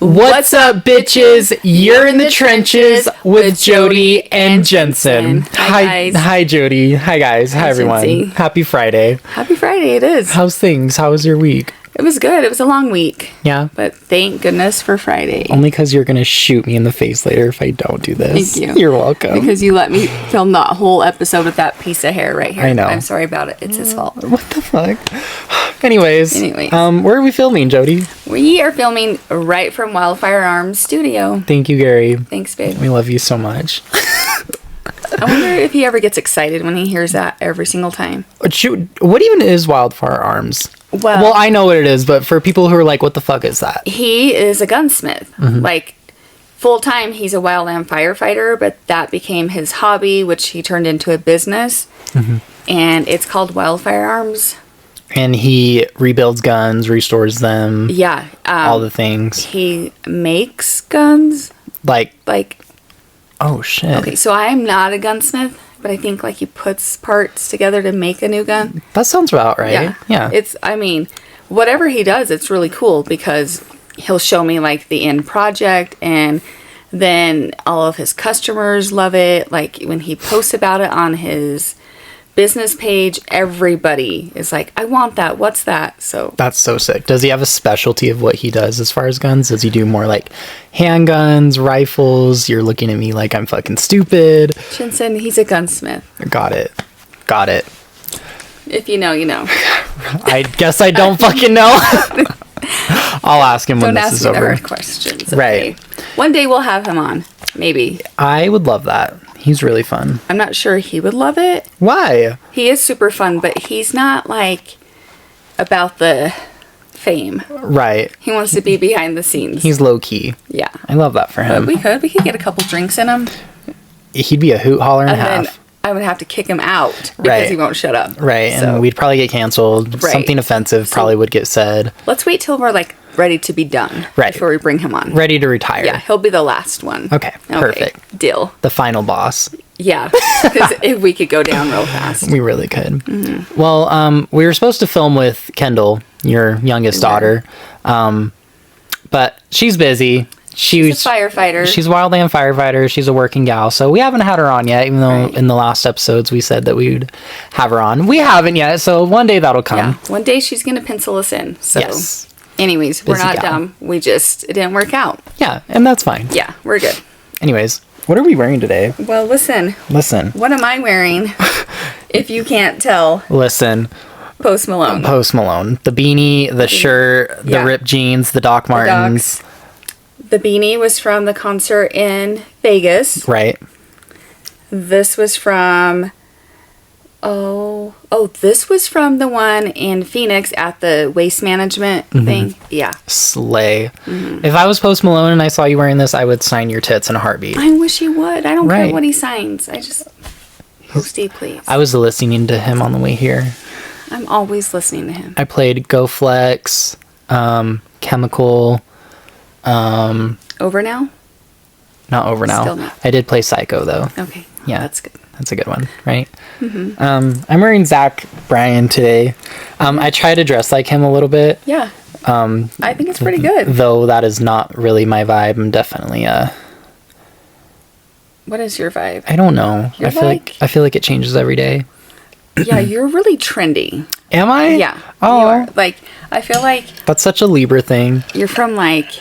What's up, bitches? You're in the trenches with Jody and Jensen. Hi, guys. Hi, Jody. Hi, guys. Hi, everyone. Jency. Happy Friday. Happy Friday, it is. How's things? How was your week? It was good. It was a long week. Yeah? But thank goodness for Friday. Only because you're going to shoot me in the face later if I don't do this. Thank you. You're welcome. Because you let me film that whole episode with that piece of hair right here. I know. I'm sorry about it. It's his fault. What the fuck? Anyways. Where are we filming, Jody? We are filming right from Wildfire Arms Studio. Thank you, Gary. Thanks, babe. We love you so much. I wonder if he ever gets excited when he hears that every single time. What even is Wildfire Arms? Well, I know what it is, but for people who are like, what the fuck is that? He is a gunsmith. Mm-hmm. Like, full time, he's a wildland firefighter, but that became his hobby, which he turned into a business. Mm-hmm. And it's called Wildfire Arms. And he rebuilds guns, restores them. Yeah. All the things. He makes guns. Like, oh shit. Okay, so I'm not a gunsmith, but I think like he puts parts together to make a new gun. That sounds about right. Yeah. Whatever he does, it's really cool because he'll show me like the end project, and then all of his customers love it. Like when he posts about it on his business page, everybody is like, I want that. What's that? So that's so sick. Does he have a specialty of what he does as far as guns? Does he do more like handguns, rifles? You're looking at me like I'm fucking stupid. Jensen, he's a gunsmith. Got it. If you know, you know. I guess I don't fucking know. I'll ask him when this is over. Don't ask me the hard questions. Okay? Right. One day we'll have him on. Maybe. I would love that. He's really fun. I'm not sure he would love it. Why? He is super fun, but he's not like about the fame. Right. He wants to be behind the scenes. He's low key. Yeah. I love that for him. But we could get a couple drinks in him. He'd be a hoot, holler, and a then half. I would have to kick him out because he won't shut up. Right. So, and we'd probably get canceled. Right. Something offensive probably would get said. Let's wait till we're like ready to be done. Right. Before we bring him on. Ready to retire. Yeah, he'll be the last one. Okay. Perfect. Deal. The final boss. Yeah, because if we could go down real fast. We really could. Mm-hmm. Well, we were supposed to film with Kendall, your youngest daughter, but she's busy. She's a firefighter. She's a wildland firefighter. She's a working gal, so we haven't had her on yet, even though in the last episodes we said that we would have her on. We haven't yet, so one day that'll come. Yeah, one day she's going to pencil us in. So. Yes. Anyways, we're not gal. dumb. It didn't work out. Yeah, and that's fine. Yeah, we're good. Anyways, what are we wearing today? Well, listen. Listen. What am I wearing? If you can't tell. Listen. Post Malone. Post Malone. The beanie, the shirt, the ripped jeans, the Doc Martens. The beanie was from the concert in Vegas. Right. This was from... this was from the one in Phoenix at the waste management thing. Yeah. Slay. Mm-hmm. If I was Post Malone and I saw you wearing this, I would sign your tits in a heartbeat. I wish you would. I don't care what he signs. I just... Posty, please. I was listening to him on the way here. I'm always listening to him. I played Go Flex, Chemical. Over Now? Not Over Now. Still not. I did play Psycho, though. Okay. Yeah. That's good. That's a good one, right? Mm-hmm. I'm wearing Zach Bryan today. I try to dress like him a little bit. Yeah. I think it's pretty good. Though that is not really my vibe. I'm definitely What is your vibe? I don't know. You're I feel like it changes every day. Yeah, you're really trendy. Am I? Yeah. Oh. You are. Like, I feel like that's such a Libra thing. you're from like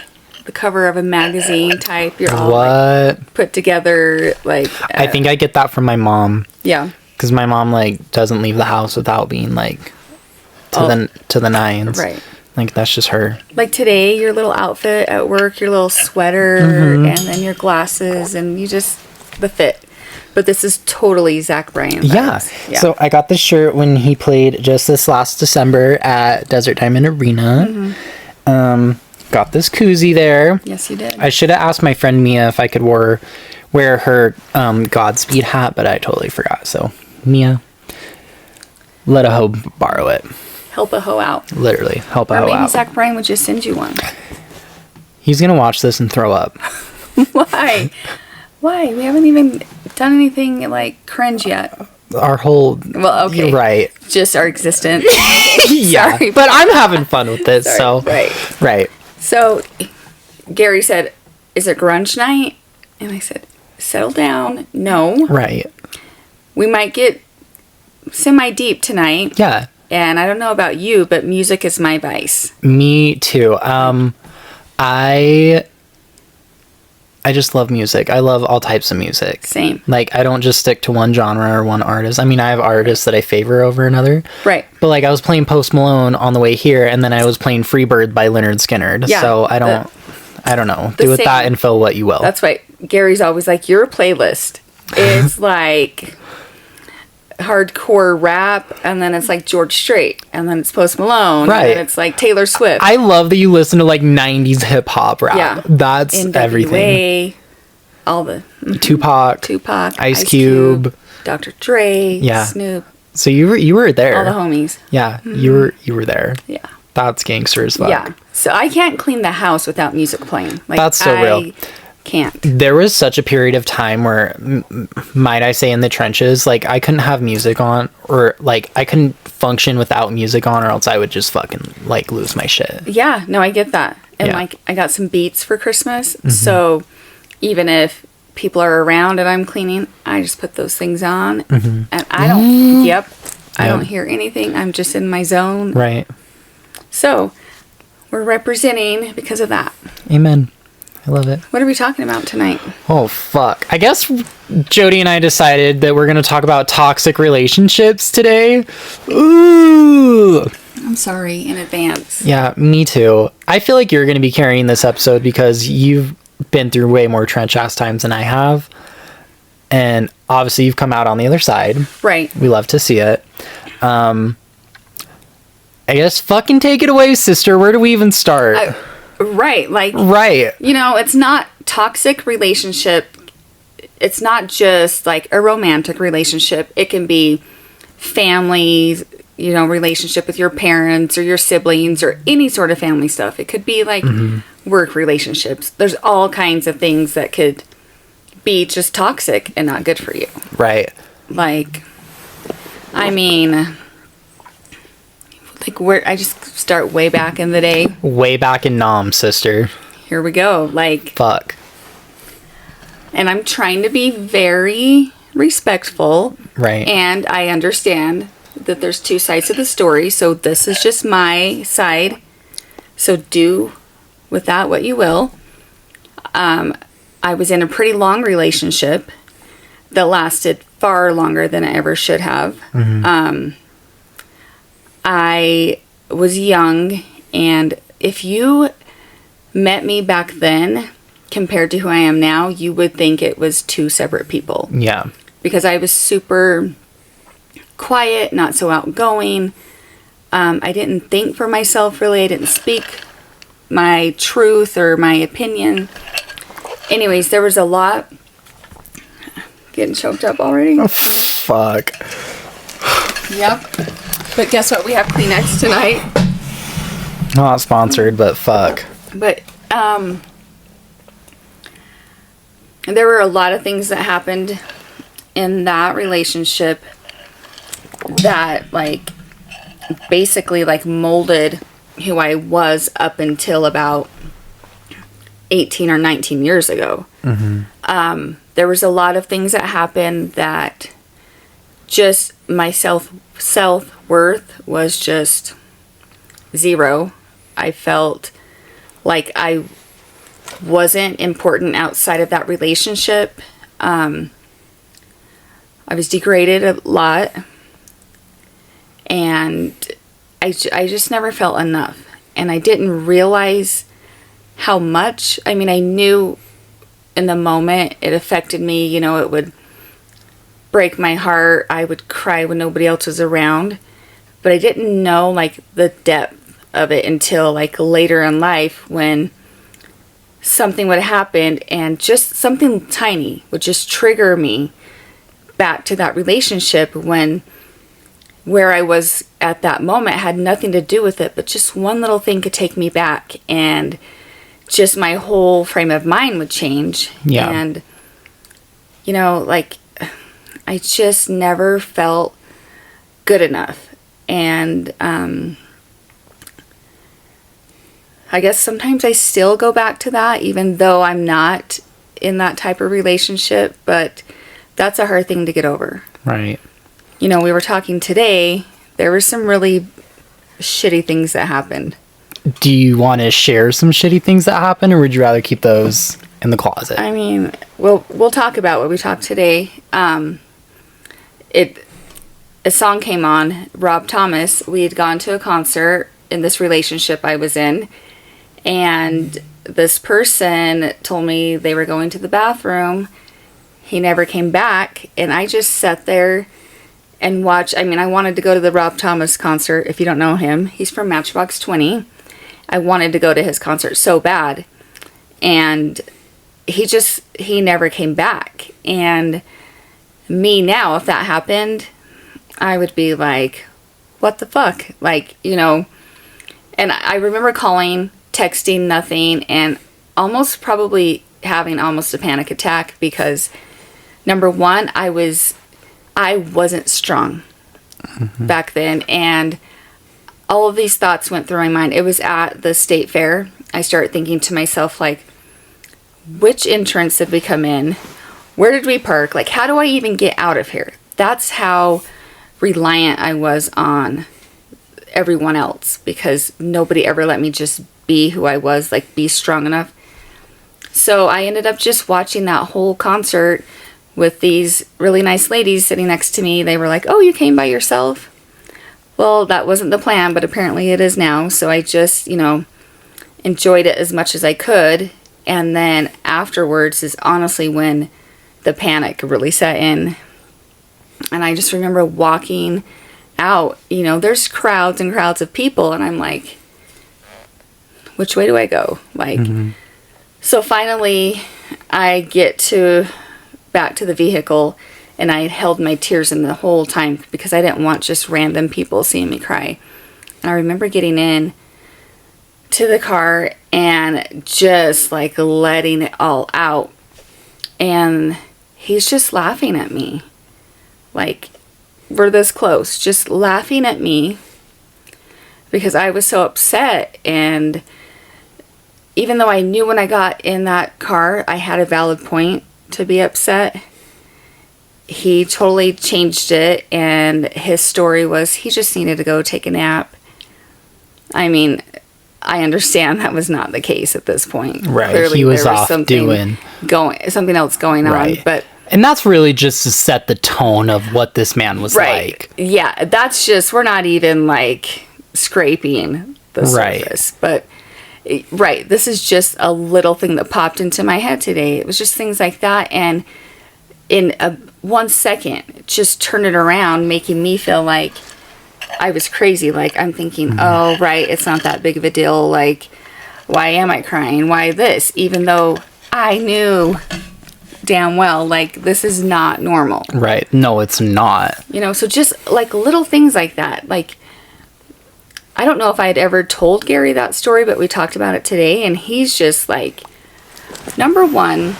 the cover of a magazine type. You're all what? Put together like I think I get that from my mom. Yeah. Because my mom like doesn't leave the house without being like to the nines. Right. Like that's just her. Like today, your little outfit at work, your little sweater, and then your glasses, and the fit. But this is totally Zach Bryan. Yeah. So I got this shirt when he played just this last December at Desert Diamond Arena. Got this koozie there. Yes, you did. I should have asked my friend Mia if I could wear her Godspeed hat, but I totally forgot. So Mia, let a hoe borrow it. Help a hoe out. Literally, help a hoe Or maybe out. Zach Bryan would just send you one. He's gonna watch this and throw up. Why? Why? We haven't even done anything like cringe yet. Our whole... Well, okay. Right. Just our existence. Yeah. Sorry. But I'm having fun with this, Sorry. so... Right. Right. So, Gary said, "Is it grunge night?" And I said, "Settle down. No. Right. We might get semi-deep tonight. Yeah. And I don't know about you, but music is my vice." Me too. I just love music. I love all types of music. Same. Like, I don't just stick to one genre or one artist. I mean, I have artists that I favor over another. Right. But, like, I was playing Post Malone on the way here, and then I was playing Freebird by Leonard Skinner. Yeah, So, I don't know. Do with same. that info what you will. That's why Gary's always like, your playlist is like hardcore rap, and then it's like George Strait, and then it's Post Malone, Right. and then it's like Taylor Swift. I love that you listen to, like, 90s hip-hop rap. Yeah. That's NWA, everything. all the Tupac, Ice Cube. Dr. Dre, Yeah. Snoop, So you were there. all the homies. Yeah, you were there. Yeah. That's gangster as fuck. Yeah. So I can't clean the house without music playing. Like, That's so real. I can't. There was such a period of time where, might I say, in the trenches, like, I couldn't have music on, or, like, I couldn't function without music on, or else I would just fucking, like, lose my shit. Yeah, no, I get that. And Yeah. like, I got some Beats for Christmas. So even if people are around and I'm cleaning, I just put those things on. And I don't, I don't hear anything. I'm just in my zone. Right. So we're representing because of that. Amen. I love it. What are we talking about tonight? Oh, fuck. I guess Jody and I decided that we're going to talk about toxic relationships today. Ooh. I'm sorry in advance. Yeah, me too. I feel like you're going to be carrying this episode because you've been through way more trench ass times than I have. And obviously you've come out on the other side. Right. We love to see it. I guess fucking take it away, sister. Where do we even start? Right. Like, Right. you know, it's not toxic relationship. It's not just like a romantic relationship. It can be families, you know, relationship with your parents or your siblings or any sort of family stuff. It could be like work relationships. There's all kinds of things that could be just toxic and not good for you. Right. Like, I mean, like, where I just start way back in the day. Way back in Nam, sister. Here we go. Like, Fuck. and I'm trying to be very respectful. Right. And I understand that there's two sides of the story. So this is just my side. So do with that what you will. I was in a pretty long relationship that lasted far longer than I ever should have. I was young, and if you met me back then compared to who I am now, you would think it was two separate people. Yeah. Because I was super quiet, not so outgoing. I didn't think for myself, really. I didn't speak my truth or my opinion. Anyways, there was a lot. Getting choked up already? Oh, fuck. Yep. But guess what? We have Kleenex tonight. Not sponsored, but fuck. But, there were a lot of things that happened in that relationship that, like, basically, like, molded who I was up until about 18 or 19 years ago. There was a lot of things that happened that just my self-worth was just zero. I felt like I wasn't important outside of that relationship. I was degraded a lot, and I just never felt enough, and I didn't realize how much. I mean, I knew in the moment it affected me, you know, it would break my heart. I would cry when nobody else was around, but I didn't know, like, the depth of it until, like, later in life when something would happen and just something tiny would just trigger me back to that relationship when where I was at that moment had nothing to do with it, but just one little thing could take me back, and just my whole frame of mind would change. Yeah. And, you know, like, I just never felt good enough. And I guess sometimes I still go back to that, even though I'm not in that type of relationship, but that's a hard thing to get over. Right. You know, we were talking today, there were some really shitty things that happened. Do you want to share some shitty things that happened, or would you rather keep those in the closet? I mean, we'll talk about what we talked today. A song came on, Rob Thomas. We had gone to a concert in this relationship I was in, and this person told me they were going to the bathroom. He never came back, and I just sat there and watched. I mean, I wanted to go to the Rob Thomas concert. If you don't know him, he's from Matchbox 20. I wanted to go to his concert so bad, and he never came back. And me now, if that happened, I would be like, what the fuck? Like, you know, and I remember calling, texting, nothing, and almost probably having almost a panic attack because, number one, I wasn't strong back then, and all of these thoughts went through my mind. It was at the state fair. I started thinking to myself, like, which entrance did we come in? Where did we park? Like, how do I even get out of here? That's how reliant I was on everyone else, because nobody ever let me just be who I was, like, be strong enough. So I ended up just watching that whole concert with these really nice ladies sitting next to me. They were like, oh, you came by yourself? Well, that wasn't the plan, but apparently it is now. So I just, you know, enjoyed it as much as I could. And then afterwards is honestly when the panic really set in. And I just remember walking out, you know, there's crowds and crowds of people, and I'm like, which way do I go? Like, So finally I get back to the vehicle, and I held my tears in the whole time because I didn't want just random people seeing me cry. And I remember getting in to the car and just like letting it all out. And he's just laughing at me. Like, we're this close, just laughing at me because I was so upset. And even though I knew when I got in that car I had a valid point to be upset, he totally changed it, and his story was he just needed to go take a nap. I mean, I understand that was not the case at this point. Right. Clearly, he was there off something else going on. But and that's really just to set the tone of what this man was like. Yeah, that's just, we're not even like scraping the surface. But this is just a little thing that popped into my head today. It was just things like that, and in 1 second, it just turned it around, making me feel like I was crazy. Like, I'm thinking, oh, right, it's not that big of a deal. Like, why am I crying? Why this? Even though I knew damn well, like, this is not normal. Right. No, it's not. You know, so just, like, little things like that. Like, I don't know if I had ever told Gary that story, but we talked about it today, and he's just like, number one,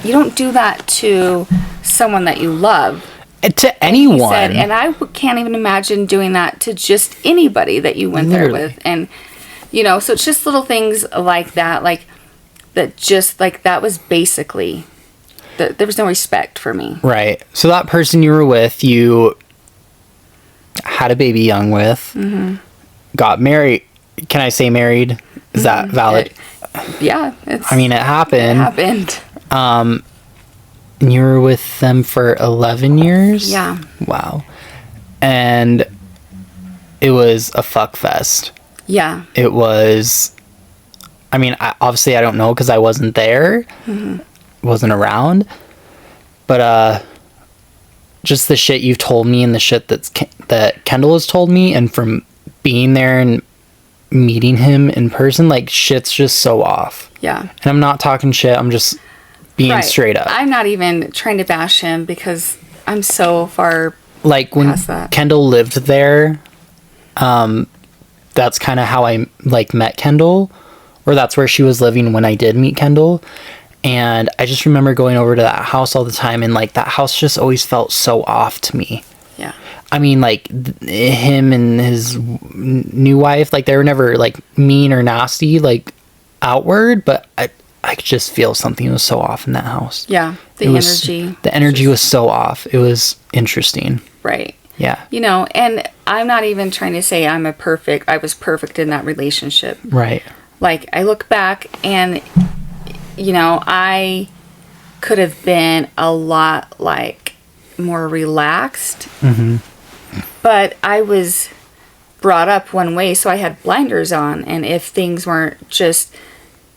you don't do that to someone that you love. To anyone. He said, and I can't even imagine doing that to just anybody that you went there with. And, you know, so it's just little things like that, like, that just, like, that was basically, there was no respect for me. Right. So that person you were with, you had a baby young with, got married. Can I say married? Is that valid? Yeah. It happened. It happened. And you were with them for 11 years? Yeah. Wow. And it was a fuck fest. Yeah. It was, obviously I don't know because I wasn't there. Wasn't around. But just the shit you've told me and the shit that Kendall has told me, and from being there and meeting him in person, like, shit's just so off. Yeah. And I'm not talking shit. I'm just being straight up. I'm not even trying to bash him because I'm so far like when past that. Kendall lived there, that's kind of how I met Kendall, or that's where she was living when I did meet Kendall. And I just remember going over to that house all the time, and like that house just always felt so off to me. Yeah. Him and his new wife, like, they were never like mean or nasty. Like, outward, but I could just feel something was so off in that house. Yeah, The energy was so off. It was interesting. Right. Yeah. You know, and I'm not even trying to say I was perfect in that relationship. Right. Like, I look back and, you know, I could have been a lot, like, more relaxed. Mm-hmm. But I was brought up one way, so I had blinders on. And if things weren't just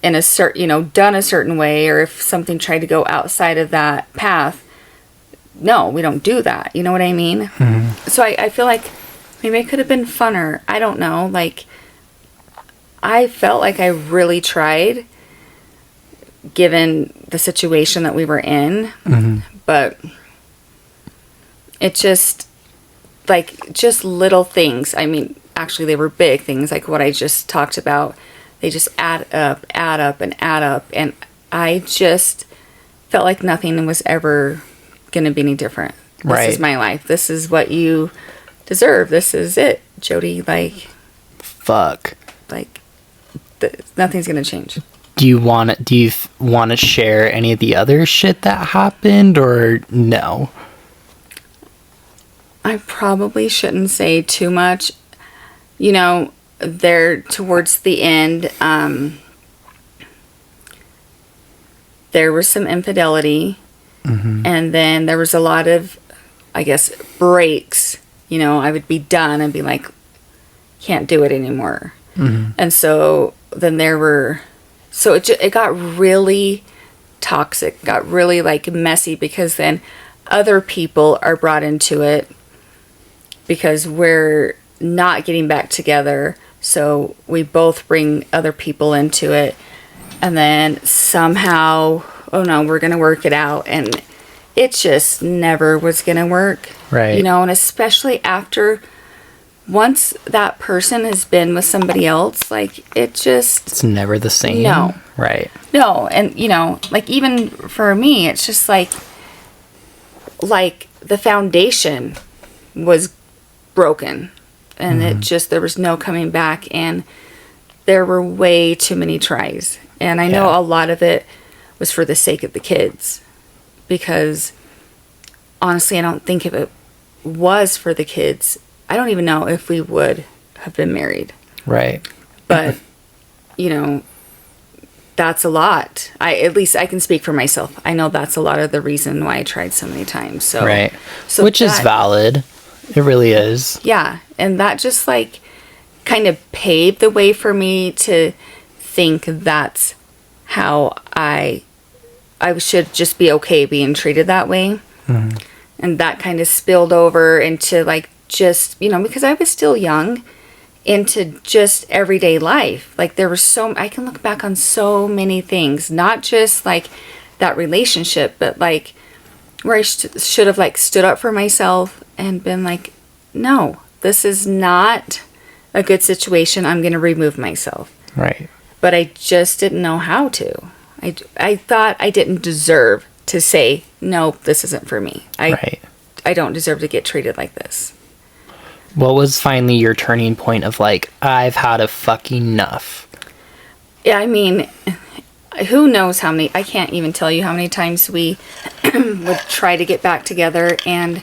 in a certain, you know, done a certain way, or if something tried to go outside of that path, no, we don't do that. You know what I mean? Mm-hmm. So I feel like maybe it could have been funner. I don't know. Like, I felt like I really tried, given the situation that we were in. Mm-hmm. But it just, like, just little things. I mean, actually, they were big things, like what I just talked about. They just add up, and add up. And I just felt like nothing was ever going to be any different. This is my life. This is what you deserve. This is it, Jody. Like, fuck. Like, nothing's going to change. Do you want to share any of the other shit that happened, or no? I probably shouldn't say too much. You know, there towards the end, there was some infidelity. Mm-hmm. And then there was a lot of, I guess, breaks. You know, I would be done and be like, can't do it anymore. Mm-hmm. And so then it got really toxic, got really, like, messy, because then other people are brought into it because we're not getting back together. So we both bring other people into it. And then somehow, oh no, we're going to work it out. And it just never was going to work. Right. You know, and especially after, once that person has been with somebody else, like, it's never the same. No. Right. No. And, you know, like, even for me, it's just like the foundation was broken. And mm-hmm. There was no coming back. And there were way too many tries. And I know a lot of it was for the sake of the kids. Because, honestly, I don't think if it was for the kids, I don't even know if we would have been married. Right. But, you know, that's a lot. At least I can speak for myself. I know that's a lot of the reason why I tried so many times. So, right. Which is valid. It really is. Yeah. And that just, like, kind of paved the way for me to think that's how I should just be okay being treated that way. Mm-hmm. And that kind of spilled over into, like, just, you know, because I was still young, into just everyday life. Like, there was I can look back on so many things, not just, like, that relationship, but, like, where I should have, like, stood up for myself and been like, no, this is not a good situation. I'm going to remove myself. Right. But I just didn't know how to. I thought I didn't deserve to say, no, this isn't for me. I don't deserve to get treated like this. What was finally your turning point of, like, I've had a fucking enough? Yeah, I mean, who knows how many, I can't even tell you how many times we would try to get back together, and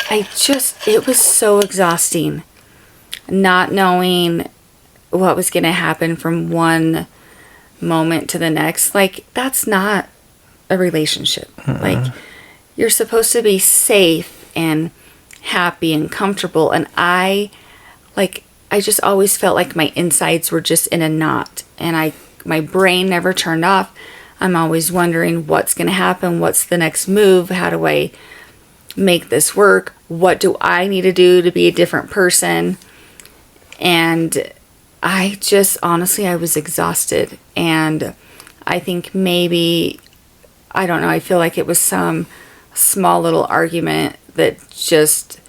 it was so exhausting not knowing what was going to happen from one moment to the next. Like, that's not a relationship. Mm-hmm. Like, you're supposed to be safe and happy and comfortable, and I just always felt like my insides were just in a knot, and my brain never turned off. I'm always wondering what's going to happen, what's the next move, how do I make this work, what do I need to do to be a different person. And I just, honestly, I was exhausted, and I think maybe, I don't know, I feel like it was some small little argument that just,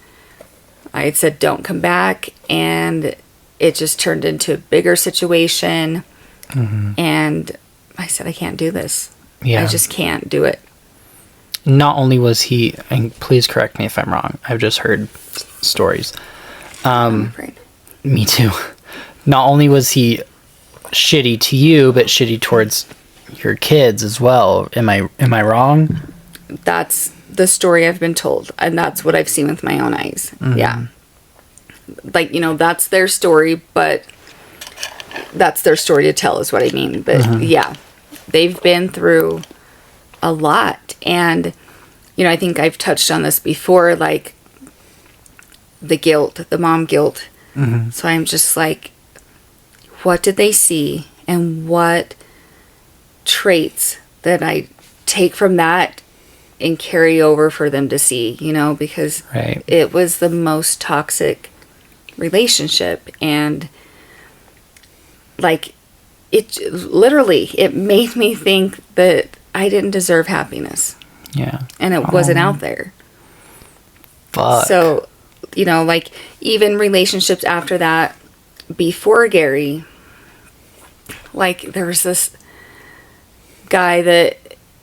I had said don't come back, and it just turned into a bigger situation. Mm-hmm. And I said, I can't do this. Yeah. I just can't do it. Not only was he, and please correct me if I'm wrong, I've just heard stories. I'm afraid. Me too. Not only was he shitty to you, but shitty towards your kids as well. Am I wrong? That's the story I've been told, and that's what I've seen with my own eyes. Yeah. Like, that's their story, but that's their story to tell is what I mean. But yeah, they've been through a lot. And, I think I've touched on this before, like the guilt, the mom guilt. So I'm just like, what did they see and what traits that I take from that and carry over for them to see, because Right. it was the most toxic relationship. And like, it made me think that I didn't deserve happiness. Yeah. And it wasn't out there. Fuck. So, like, even relationships after that, before Gary, like, there was this guy that,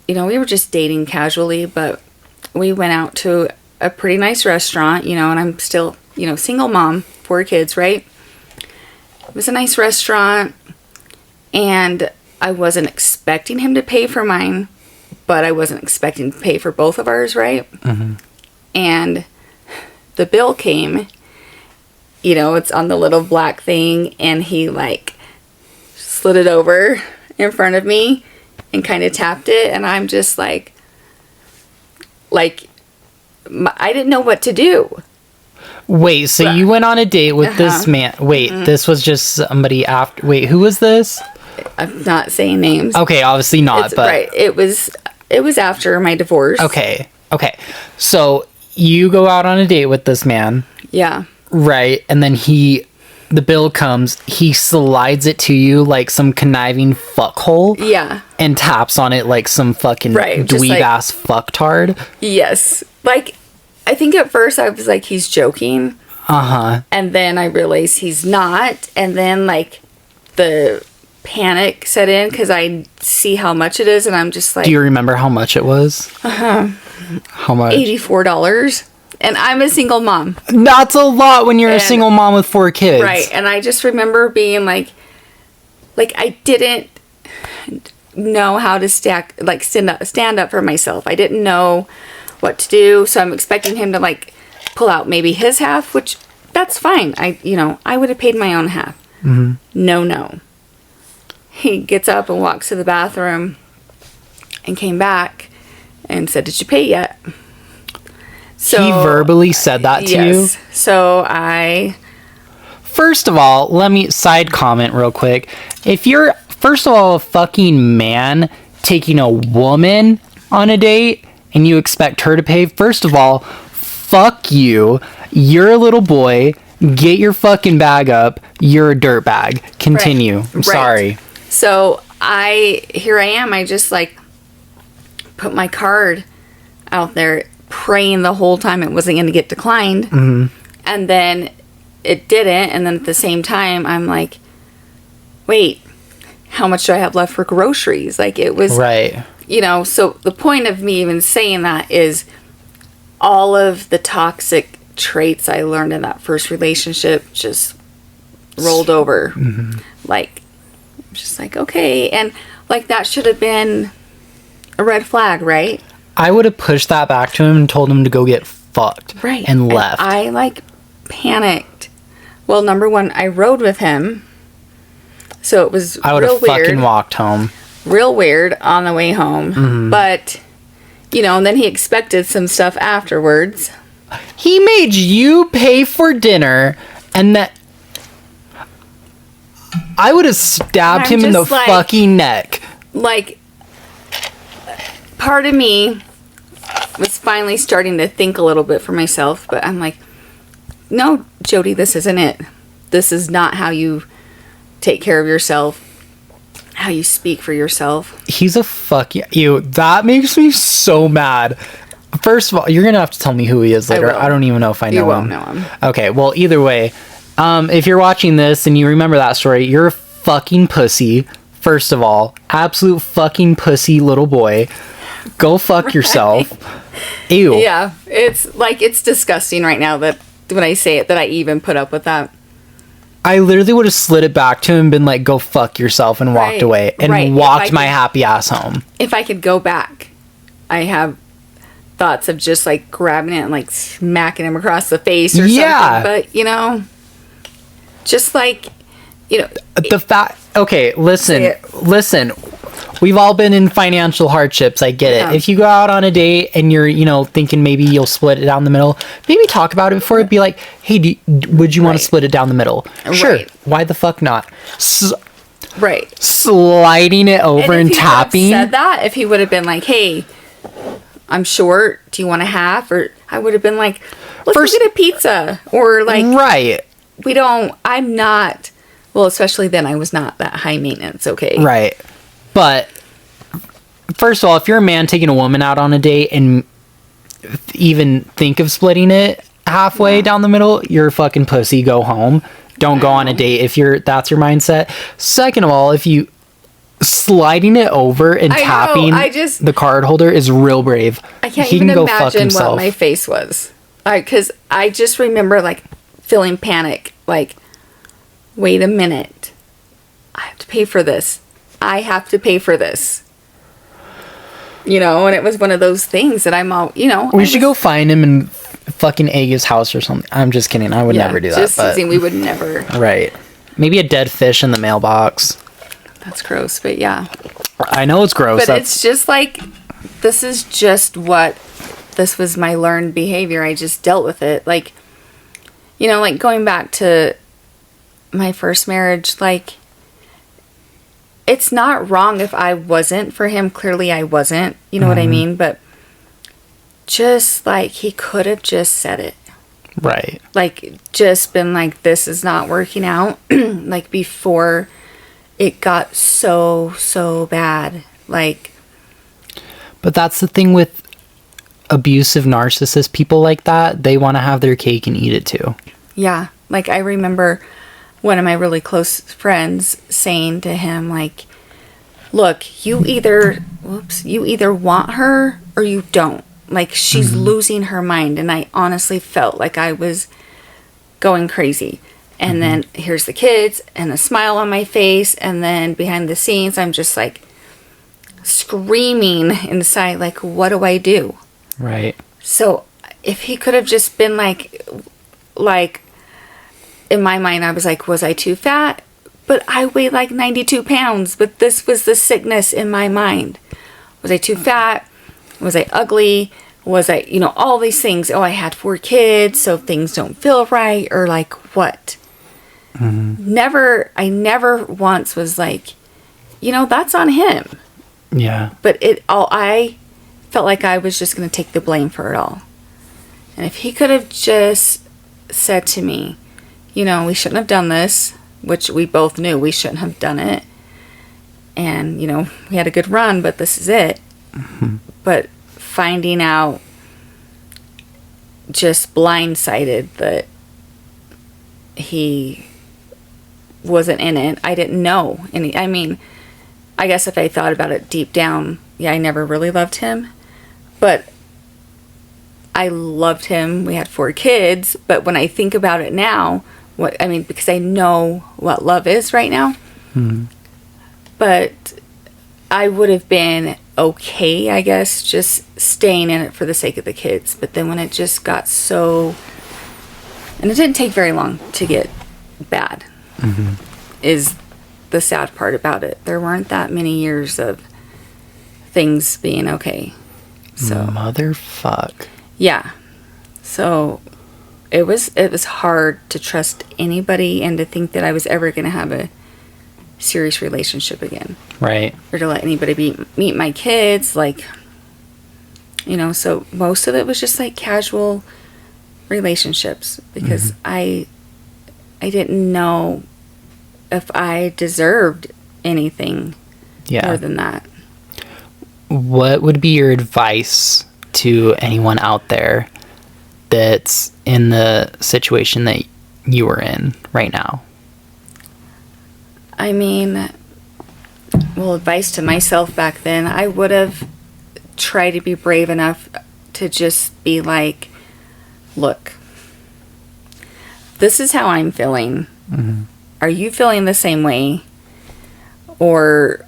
we were just dating casually, but we went out to a pretty nice restaurant, and I'm still, single mom, 4 kids, right? It was a nice restaurant, and I wasn't expecting him to pay for mine, but I wasn't expecting to pay for both of ours, right? And the bill came, it's on the little black thing, and he, like, slid it over in front of me and kind of tapped it, and I'm just like, I didn't know what to do. Wait, so you went on a date with this man. Wait, this was just somebody after. Wait, who was this? I'm not saying names. Okay, obviously not, but right. It was after my divorce. Okay. So you go out on a date with this man, Yeah. right? And then the bill comes, he slides it to you like some conniving fuckhole. Yeah. And taps on it like some fucking Right, just dweeb ass fucktard. Yes. Like, I think at first I was like, he's joking. And then I realized he's not. And then, like, the panic set in because I see how much it is, and I'm just like... Do you remember how much it was? How much? $84. And I'm a single mom. That's a lot when you're a single mom with 4 kids. Right. And I just remember being like I didn't know how to stand up for myself. I didn't know what to do. So I'm expecting him to, like, pull out maybe his half, which that's fine. I would have paid my own half. No. He gets up and walks to the bathroom and came back and said, "Did you pay yet?" So He verbally said that to you? So First of all, let me side comment real quick. If you're, first of all, a fucking man taking a woman on a date and you expect her to pay, first of all, fuck you. You're a little boy. Get your fucking bag up. You're a dirtbag. Continue. I'm sorry. So here I am. I just, like, put my card out there, praying the whole time it wasn't going to get declined. And then it didn't. And then at the same time, I'm like, wait, how much do I have left for groceries? Like, it was, right. So the point of me even saying that is all of the toxic traits I learned in that first relationship just rolled over. Like, just like, okay. And, like, that should have been a red flag, right? I would have pushed that back to him and told him to go get fucked. Right. And left. And I, like, panicked. Well, number one, I rode with him. So it was I would have fucking walked home. Real weird on the way home. But, and then he expected some stuff afterwards. He made you pay for dinner, and that I would have stabbed him in the fucking neck. Like, part of me was finally starting to think a little bit for myself, but I'm like, no, Jody, this isn't it. This is not how you take care of yourself, how you speak for yourself. He's a fuck you. That makes me so mad. First of all, you're gonna have to tell me who he is later. I don't even know if I know him. You won't know him. Okay, well, either way, if you're watching this and you remember that story, you're a fucking pussy. First of all, absolute fucking pussy little boy. Go fuck yourself. Ew. Yeah, it's disgusting right now that when I say it that I even put up with that. I literally would have slid it back to him and been like, go fuck yourself, and walked Right, away and right. If walked I my could- happy ass home. If I could go back, I have thoughts of just like grabbing it and like smacking him across the face or Yeah. something. But, you know, just like, you know, The fact, okay, listen, Say listen. We've all been in financial hardships. I get Yeah. it. If you go out on a date and you're, you know, thinking maybe you'll split it down the middle, maybe talk about it before. Be like, hey, would you want Right. to split it down the middle? Sure. Right. Why the fuck not? right. Sliding it over and, if he would have tapping. said that, if he would have been like, hey, I'm short, do you want a half? Or I would have been like, let's First- go get a pizza. Or like, Right. I'm not, well, especially then I was not that high maintenance, okay? Right. But first of all, if you're a man taking a woman out on a date and even think of splitting it halfway down the middle, you're a fucking pussy. Go home. Don't go on a date if that's your mindset. Second of all, if you sliding it over and I know, tapping I just- the card holder is real brave. I can't He even can go fuck imagine himself. what my face was. Because I just remember like feeling panic. Like, wait a minute. I have to pay for this. I have to pay for this. You know, and it was one of those things that I'm all, you know. We should go find him and fucking egg his house or something. I'm just kidding. I would never do that. Just But, teasing, we would never. right. Maybe a dead fish in the mailbox. That's gross, but yeah. I know it's gross. But it's just like, this is just what, this was my learned behavior. I just dealt with it. Like, you know, like going back to my first marriage, like, it's not wrong if I wasn't for him. Clearly I wasn't. You know what I mean? But just like, he could have just said it. right. Like, just been like, this is not working out. Like, before it got so bad. Like, But that's the thing with abusive narcissist people like that. They want to have their cake and eat it too. yeah. Like, I remember one of my really close friends saying to him, like, look, you either want her or you don't. Like, she's losing her mind. And I honestly felt like I was going crazy. And then here's the kids and a smile on my face. And then behind the scenes, I'm just like screaming inside, like, what do I do? Right. So if he could have just been like, in my mind, I was like, was I too fat? But I weighed like 92 pounds. But this was the sickness in my mind. Was I too fat? Was I ugly? Was I, you know, all these things. Oh, I had 4 kids, so things don't feel right. Or like, what? I never once was like, you know, that's on him. Yeah. But I felt like I was just going to take the blame for it all. And if he could have just said to me, you know, we shouldn't have done this, which we both knew we shouldn't have done it. And, you know, we had a good run, but this is it. But finding out just blindsided that he wasn't in it, I didn't know any. I mean, I guess if I thought about it deep down, yeah, I never really loved him. But I loved him. We had 4 kids. But when I think about it now, because I know what love is right now. But I would have been okay, I guess, just staying in it for the sake of the kids. But then when it just got so, and it didn't take very long to get bad, is the sad part about it. There weren't that many years of things being okay. So Motherfuck. yeah. So it was hard to trust anybody and to think that I was ever going to have a serious relationship again. Right. Or to let anybody meet my kids, like, you know, so most of it was just like casual relationships because I didn't know if I deserved anything Yeah. more than that. What would be your advice to anyone out there that's in the situation that you were in right now? I mean, well, advice to myself back then, I would have tried to be brave enough to just be like, look, this is how I'm feeling. are you feeling the same way? Or,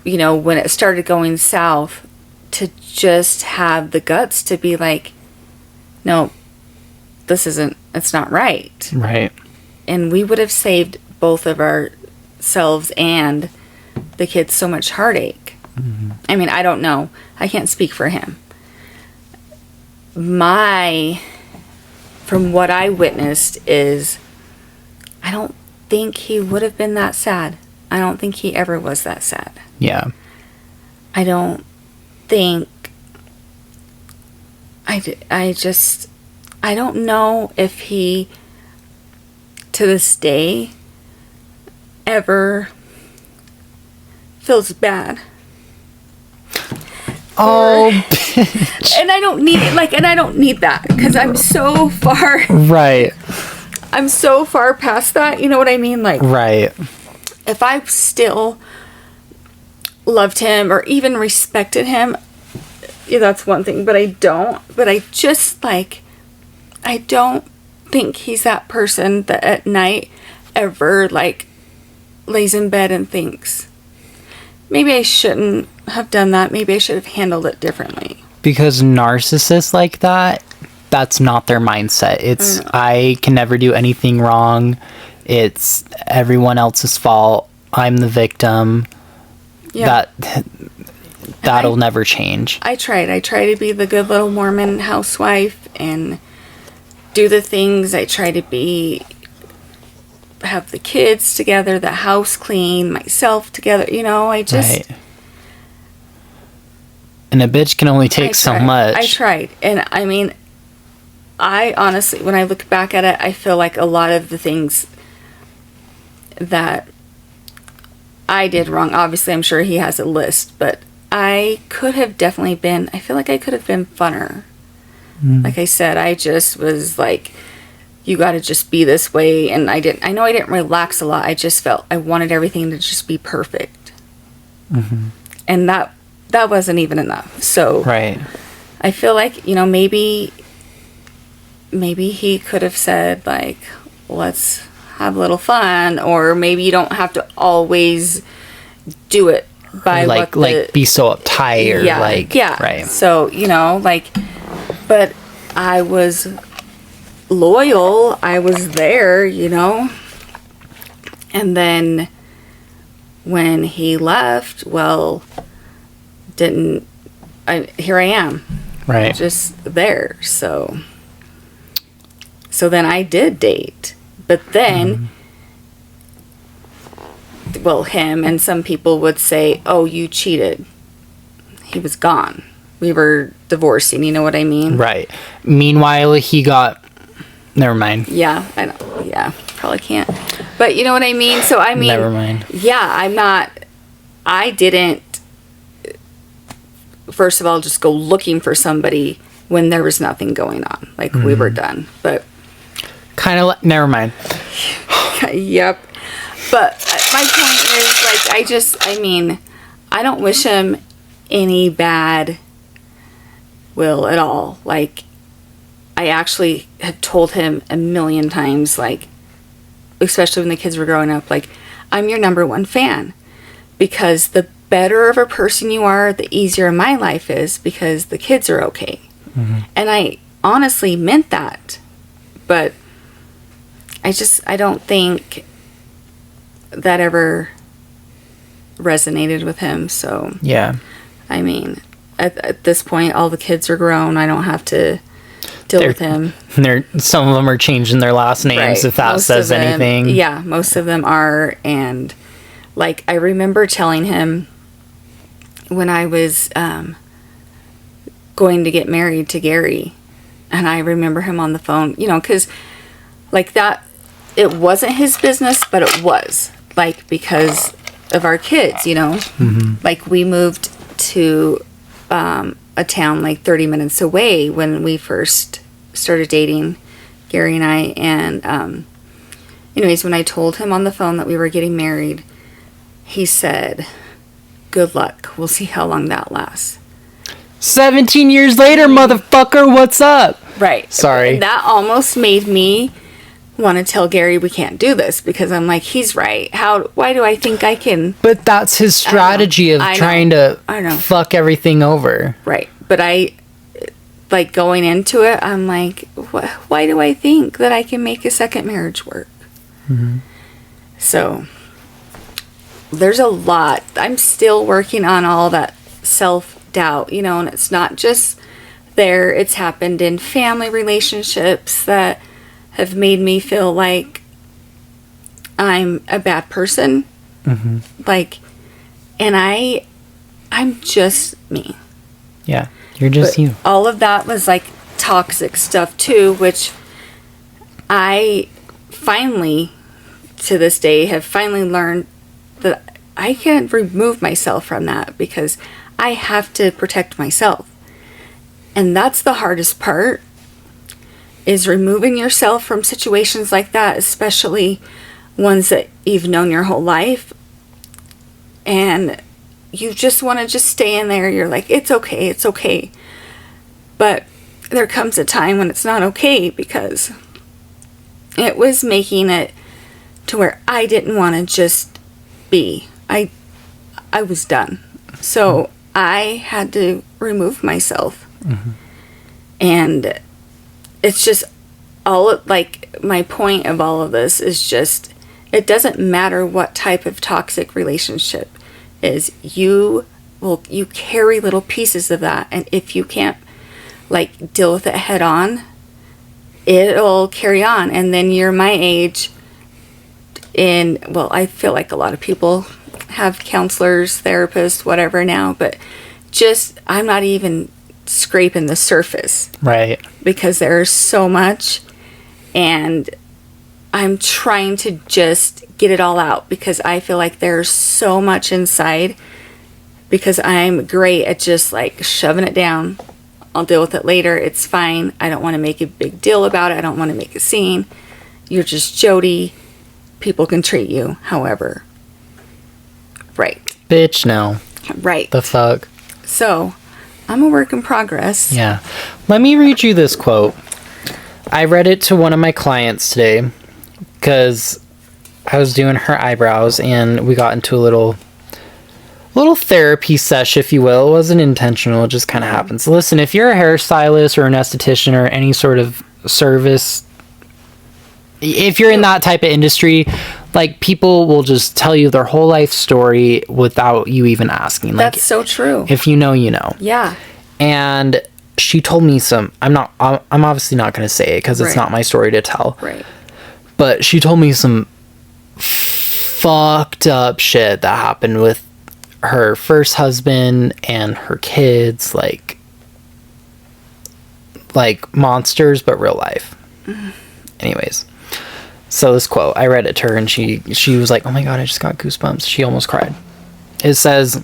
you know, when it started going south, to just have the guts to be like, no, it's not right. Right. And we would have saved both of ourselves and the kids so much heartache. Mm-hmm. I mean, I don't know. I can't speak for him. From what I witnessed is, I don't think he would have been that sad. I don't think he ever was that sad. Yeah. I don't think, I don't know if he, to this day, ever feels bad. Oh, and I don't need it, and I don't need that, because I'm so far, right. I'm so far past that, you know what I mean? Like, right. If I still loved him or even respected him, yeah, that's one thing, but I don't. But I just, like, I don't think he's that person that at night ever, like, lays in bed and thinks, maybe I shouldn't have done that. Maybe I should have handled it differently. Because narcissists like that, that's not their mindset. It's, I can never do anything wrong. It's everyone else's fault. I'm the victim. Yeah. That'll never change. I tried to be the good little Mormon housewife and do the things. I try to have the kids together, the house clean, myself together. You know, I just... Right. And a bitch can only take so much. I tried. And I mean, I honestly, when I look back at it, I feel like a lot of the things that I did wrong, obviously I'm sure he has a list, but I could have definitely been, I feel like I could have been funner. Like I said, I just was like, you got to just be this way. And I know I didn't relax a lot. I just felt I wanted everything to just be perfect. Mm-hmm. And that wasn't even enough. So right. I feel like, you know, maybe he could have said, like, let's have a little fun, or maybe you don't have to always do it by be so uptight, or right. So, you know, like, but I was loyal. I was there, you know. And then when he left, well, here I am. Right. Just there. So then I did date. But then, well, him and some people would say, oh, you cheated. He was gone. We were divorcing, you know what I mean? Right. Meanwhile, he got... Never mind. Yeah, I know. Yeah, probably can't. But you know what I mean? So, I mean... Never mind. Yeah, I didn't, first of all, just go looking for somebody when there was nothing going on. Like, we were done. But... Kind of, never mind. Yep. But my point is, like, I don't wish him any bad will at all. Like, I actually have told him a million times, like, especially when the kids were growing up, like, I'm your number one fan. Because the better of a person you are, the easier my life is, because the kids are okay. Mm-hmm. And I honestly meant that. But I don't think that ever resonated with him. So, yeah. I mean, at this point, all the kids are grown. I don't have to deal with him. Some of them are changing their last names, right. If that most says anything. Yeah, most of them are. And, like, I remember telling him when I was going to get married to Gary, and I remember him on the phone, you know, because, like, that... It wasn't his business, but it was, like, because of our kids, you know. Mm-hmm. Like, we moved to a town like 30 minutes away when we first started dating, Gary and I. And anyways, when I told him on the phone that we were getting married, he said, good luck. We'll see how long that lasts. 17 years later, motherfucker, what's up? Right. Sorry. That almost made me want to tell Gary we can't do this because I'm like, he's right. Why do I think I can? But that's his strategy of trying to fuck everything over. Right. But like going into it, I'm like, why do I think that I can make a second marriage work? Mm-hmm. So there's a lot. I'm still working on all that self-doubt, and it's not just there. It's happened in family relationships that have made me feel like I'm a bad person. Mm-hmm. Like, and I'm just me. Yeah, you're just you. All of that was like toxic stuff too, which I finally, to this day, have finally learned that I can't remove myself from that because I have to protect myself. And that's the hardest part, is removing yourself from situations like that, especially ones that you've known your whole life. And you just want to just stay in there. You're like, it's okay, it's okay. But there comes a time when it's not okay because it was making it to where I didn't want to just be. I was done. So I had to remove myself. Mm-hmm. And it's just like my point of all of this is just, it doesn't matter what type of toxic relationship is. You carry little pieces of that, and if you can't like deal with it head on, it'll carry on. And then you're my age I feel like a lot of people have counselors, therapists, whatever now, but just I'm not even scraping the surface. Right. Because there's so much, and I'm trying to just get it all out because I feel like there's so much inside, because I'm great at just like shoving it down. I'll deal with it later. It's fine. I don't want to make a big deal about it. I don't want to make a scene. You're just Jody. People can treat you however. Right. Bitch, no. Right. The fuck? So, I'm a work in progress. Yeah. Let me read you this quote. I read it to one of my clients today because I was doing her eyebrows and we got into a little therapy sesh, if you will. It wasn't intentional. It just kind of happens. Listen, if you're a hairstylist or an esthetician or any sort of service, if you're in that type of industry, like, people will just tell you their whole life story without you even asking. Like, that's so true. If you know, you know. Yeah. And she told me I'm obviously not going to say it because it's not my story to tell. Right. But she told me some fucked up shit that happened with her first husband and her kids, like monsters, but real life. Mm-hmm. Anyways, so this quote, I read it to her and she was like, oh my God, I just got goosebumps. She almost cried. It says,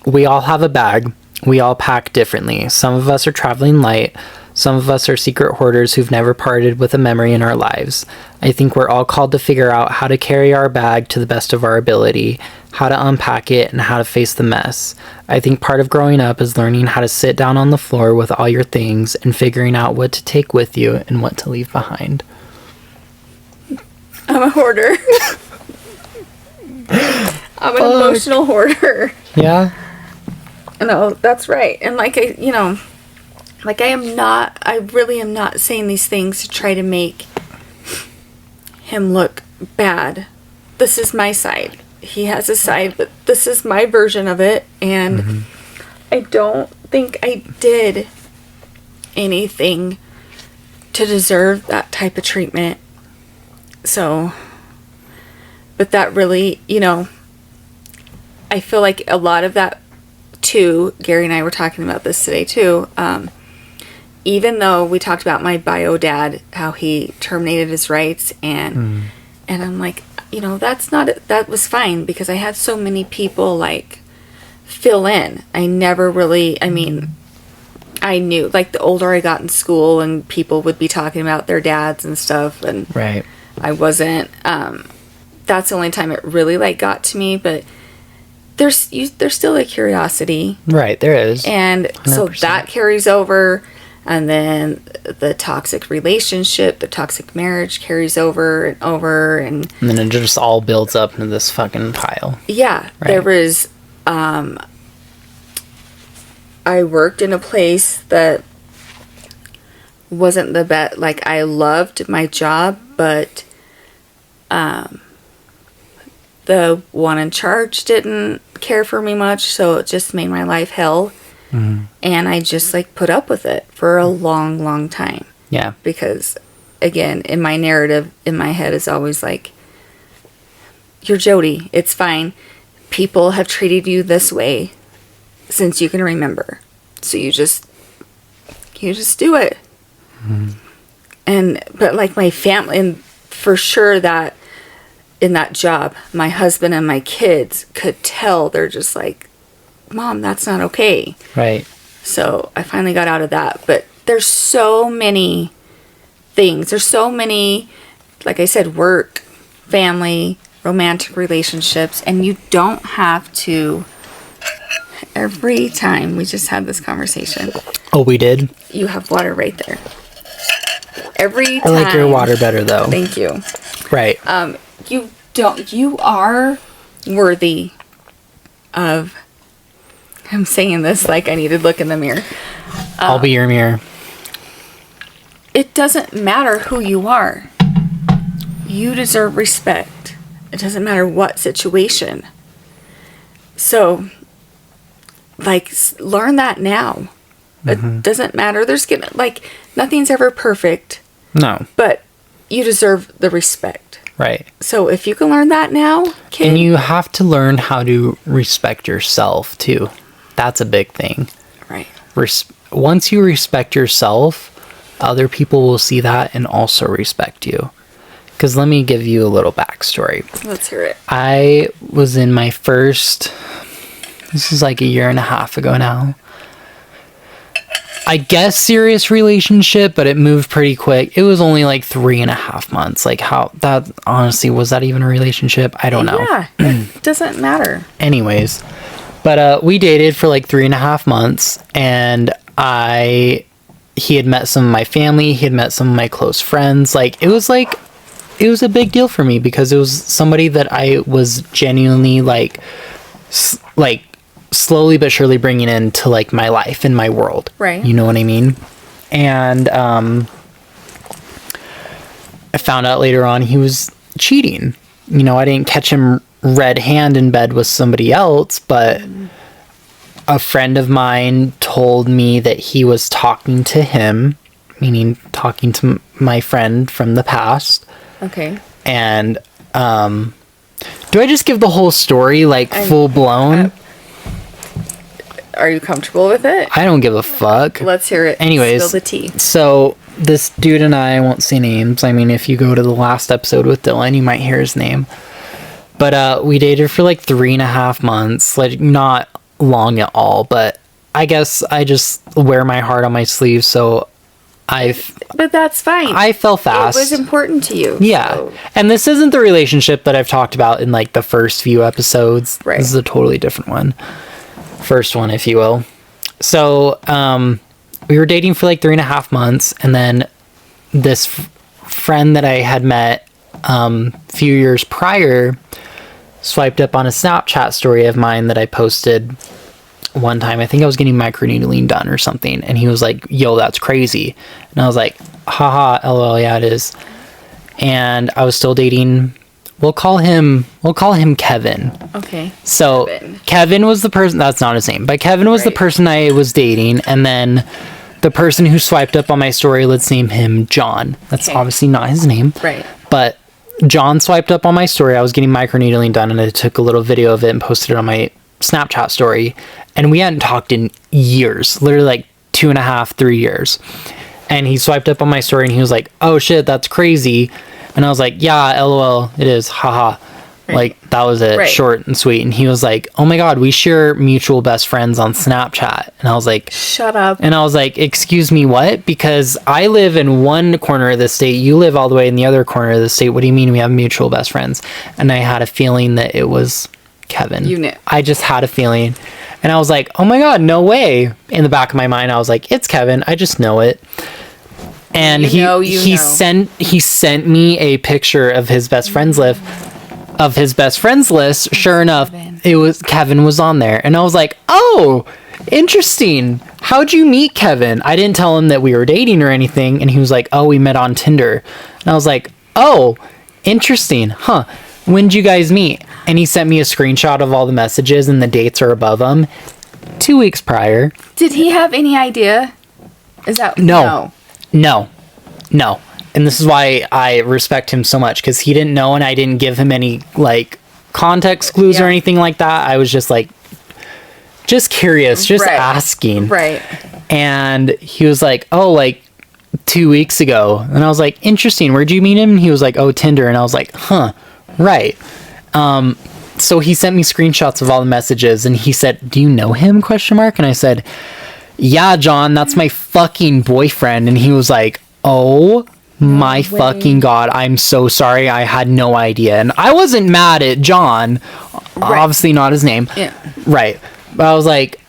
we all have a bag. We all pack differently. Some of us are traveling light. Some of us are secret hoarders who've never parted with a memory in our lives. I think we're all called to figure out how to carry our bag to the best of our ability, how to unpack it, and how to face the mess. I think part of growing up is learning how to sit down on the floor with all your things and figuring out what to take with you and what to leave behind. I'm a hoarder. I'm an emotional hoarder. Yeah? No, that's right. And I really am not saying these things to try to make him look bad. This is my side. He has a side, but this is my version of it. And I don't think I did anything to deserve that type of treatment. So, but that really, I feel like a lot of that too, Gary and I were talking about this today too, even though we talked about my bio dad, how he terminated his rights, and I'm like, that was fine because I had so many people like fill in. I never really, I knew, like, the older I got in school and people would be talking about their dads and stuff, and right. I wasn't, that's the only time it really like got to me, but there's still a curiosity. Right, there is. And 100%. so that carries over. And then the toxic relationship, the toxic marriage carries over and over. And then it just all builds up into this fucking pile. Yeah. Right. There was, I worked in a place that wasn't the best. Like, I loved my job, but the one in charge didn't care for me much, so it just made my life hell. Mm-hmm. And I just, like, put up with it for a long, long time. Yeah. Because, again, in my narrative, in my head, is always like, you're Jody. It's fine. People have treated you this way since you can remember. So you just do it. Mm-hmm. But like my family, and for sure that in that job, my husband and my kids could tell. They're just like, Mom, that's not okay. Right. So I finally got out of that. But there's so many things. There's so many, like I said, work, family, romantic relationships, and you don't have to. Every time we just had this conversation. Oh, we did? You have water right there. Every time. I like your water better, though. Thank you. Right. You are worthy of, I'm saying this like I need to look in the mirror. I'll be your mirror. It doesn't matter who you are. You deserve respect. It doesn't matter what situation. So, like, learn that now. Mm-hmm. It doesn't matter. Nothing's ever perfect. No. But you deserve the respect. Right. So if you can learn that now, kid. And you have to learn how to respect yourself, too. That's a big thing. Right. Once you respect yourself, other people will see that and also respect you. Because let me give you a little backstory. Let's hear it. I was in my first... This is like a year and a half ago now. I guess serious relationship, but it moved pretty quick. It was only like 3.5 months. Like, how that, honestly, was that even a relationship? I don't know. Yeah, it doesn't matter. Anyways, but we dated for like 3.5 months, and he had met some of my family, he had met some of my close friends. Like, it was a big deal for me because it was somebody that I was genuinely like slowly but surely bringing into like my life and my world. Right. You know what I mean? And I found out later on he was cheating. You know, I didn't catch him red hand in bed with somebody else, but a friend of mine told me that he was talking to him, meaning talking to my friend from the past. Okay. And do I just give the whole story like full blown? Are you comfortable with it? I don't give a fuck. Let's hear it. Anyways, Spill the tea. So this dude and I won't say names. I mean, if you go to the last episode with Dylan, you might hear his name. But we dated for like 3.5 months, like not long at all. But I guess I just wear my heart on my sleeve, so But that's fine. I fell fast. It was important to you. Yeah. So. And this isn't the relationship that I've talked about in like the first few episodes. Right. This is a totally different one. First one, if you will. So, we were dating for like 3.5 months, and then this friend that I had met a few years prior swiped up on a Snapchat story of mine that I posted one time. I think I was getting microneedling done or something, and he was like, yo, that's crazy. And I was like, haha, lol, yeah, it is. And I was still dating, we'll call him Kevin. Okay. So Kevin was the person, that's not his name, but Kevin was the person I was dating, and then the person who swiped up on my story, let's name him John. That's obviously not his name. Right. But John swiped up on my story. I was getting microneedling done, and I took a little video of it and posted it on my Snapchat story. And we hadn't talked in years, literally like 2.5, 3 years. And he swiped up on my story and he was like, oh shit, that's crazy. And I was like, yeah, lol, it is, haha. Right. Like, that was it, short and sweet. And he was like, oh my god, we share mutual best friends on Snapchat. And I was like, shut up. And I was like, excuse me, what? Because I live in one corner of the state, you live all the way in the other corner of the state. What do you mean we have mutual best friends? And I had a feeling that it was Kevin. You knew. I just had a feeling. And I was like, oh my God, no way. In the back of my mind, I was like, it's Kevin. I just know it. And he sent me a picture of his best friends list. Sure enough, Kevin was on there. And I was like, oh, interesting. How'd you meet Kevin? I didn't tell him that we were dating or anything. And he was like, oh, we met on Tinder. And I was like, oh, interesting. Huh. When'd you guys meet? And he sent me a screenshot of all the messages and the dates are above them. 2 weeks prior. Did he have any idea? Is that... No. And this is why I respect him so much, because he didn't know and I didn't give him any, like, context clues or anything like that. I was just, like, just curious, just asking. Right. And he was like, oh, like, 2 weeks ago. And I was like, interesting. Where'd you meet him? And he was like, oh, Tinder. And I was like, huh, right. So he sent me screenshots of all the messages and he said, do you know him? ? And I said, yeah, John, that's my fucking boyfriend. And he was like, oh my fucking God, I'm so sorry. I had no idea. And I wasn't mad at John, obviously not his name. Yeah. Right. But I was like,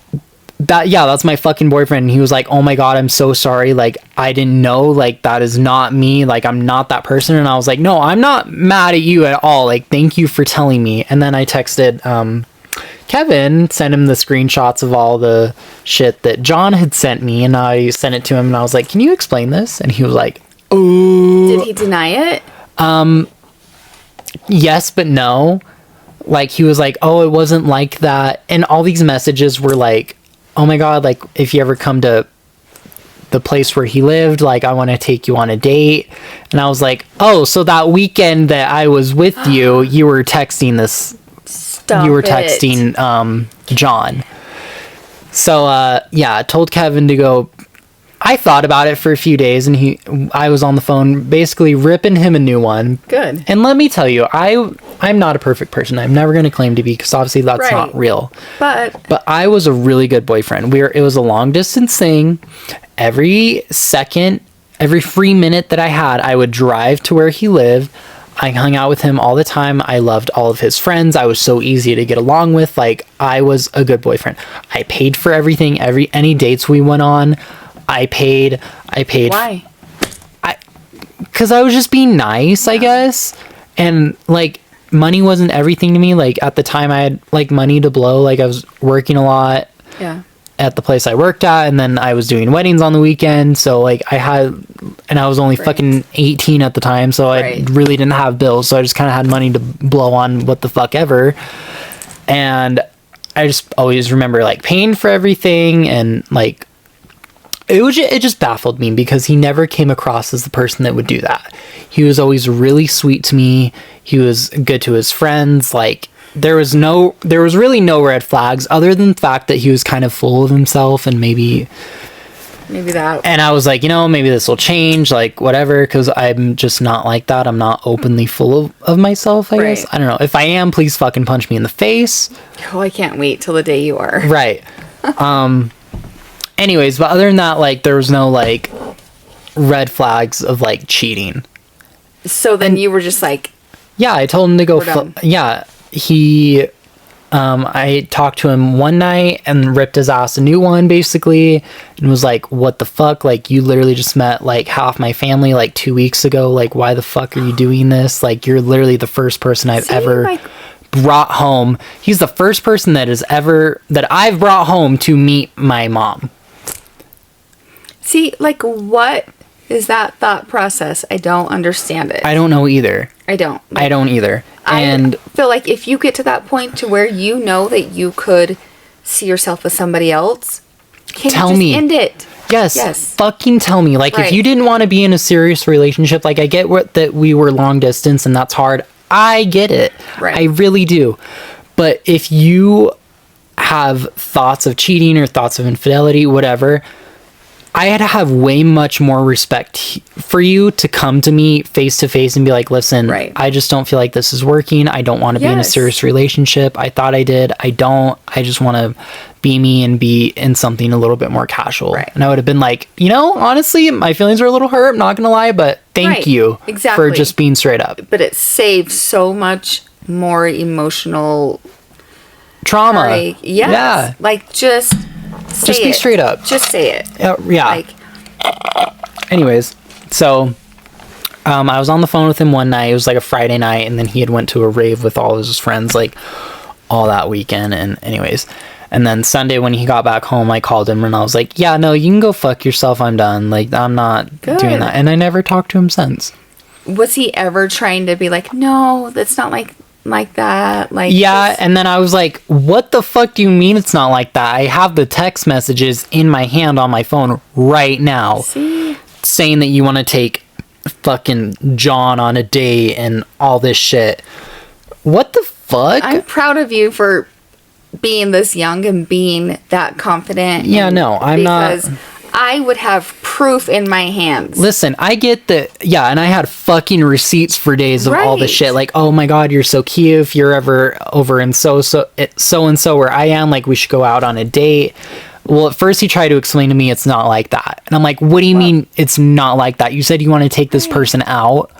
that's my fucking boyfriend. And he was like, oh my God, I'm so sorry. Like, I didn't know, like, that is not me. Like, I'm not that person. And I was like, no, I'm not mad at you at all. Like, thank you for telling me. And then I texted, Kevin, sent him the screenshots of all the shit that John had sent me. And I sent it to him and I was like, can you explain this? And he was like, oh. Did he deny it? Yes, but no. Like, he was like, oh, it wasn't like that. And all these messages were like, oh my God, like, if you ever come to the place where he lived, like, I want to take you on a date. And I was like, oh, so that weekend that I was with you, you were texting this. Stop you were it. texting John. So, I told Kevin to go. I thought about it for a few days and I was on the phone basically ripping him a new one. Good. And let me tell you, I'm not a perfect person. I'm never going to claim to be, because obviously that's not real. But I was a really good boyfriend. It was a long distance thing. Every free minute that I had, I would drive to where he lived. I hung out with him all the time. I loved all of his friends. I was so easy to get along with. Like, I was a good boyfriend. I paid for everything. Any dates we went on, I paid. why? Because I was just being nice, I guess. And, like, money wasn't everything to me. Like, at the time, I had, like, money to blow. Like, I was working a lot at the place I worked at. And then I was doing weddings on the weekend. So, like, I was only fucking 18 at the time. So I really didn't have bills. So I just kind of had money to blow on what the fuck ever. And I just always remember, like, paying for everything. And, like, it just baffled me because he never came across as the person that would do that. He was always really sweet to me. He was good to his friends. Like, there was really no red flags other than the fact that he was kind of full of himself and maybe that. And I was like, maybe this will change, like, whatever, because I'm just not like that. I'm not openly full of myself, I guess. I don't know. If I am, please fucking punch me in the face. Oh, I can't wait till the day you are. Right. Anyways, but other than that, like, there was no, like, red flags of, like, cheating. So then you were just like... Yeah, I told him to go... I talked to him one night and ripped his ass a new one, basically, and was like, what the fuck? Like, you literally just met, like, half my family, like, 2 weeks ago. Like, why the fuck are you doing this? Like, you're literally the first person I've ever... brought home. He's the first person that I've brought home to meet my mom. See, like, what is that thought process? I don't understand it. I don't know either. I don't. I don't either. And I feel like if you get to that point to where you know that you could see yourself with somebody else, can you just end it? Yes. Fucking tell me. Like, if you didn't want to be in a serious relationship, like, I get that we were long distance and that's hard. I get it. Right. I really do. But if you have thoughts of cheating or thoughts of infidelity, whatever, I had to have way much more respect for you to come to me face to face and be like, listen, I just don't feel like this is working. I don't want to be in a serious relationship. I thought I did. I don't. I just want to be me and be in something a little bit more casual. Right. And I would have been like, honestly, my feelings are a little hurt. I'm not going to lie, but thank you for just being straight up. But it saves so much more emotional trauma. Heartache. Yes. Yeah. Like, just say just be straight up. Just say it. Yeah. Like, anyways, so I was on the phone with him one night. It was like a Friday night, and then he had went to a rave with all of his friends, like, all that weekend. And anyways, and then Sunday when he got back home, I called him and I was like, yeah, no, you can go fuck yourself. I'm done. Like, I'm not doing that. And I never talked to him since. Was he ever trying to be like, no, that's not like that? Like, yeah. And then I was like, what the fuck do you mean it's not like that? I have the text messages in my hand on my phone right now. See? Saying that you want to take fucking John on a date and all this shit. What the fuck? I'm proud of you for being this young and being that confident. Yeah, no, I'm not. Because I would have proof in my hands. Listen, I get that. Yeah, and I had fucking receipts for days of all this shit. Like, oh my god, you're so cute. If you're ever over in so and so where I am, like, we should go out on a date. Well, at first he tried to explain to me it's not like that. And I'm like, what do you mean it's not like that? You said you want to take this person out.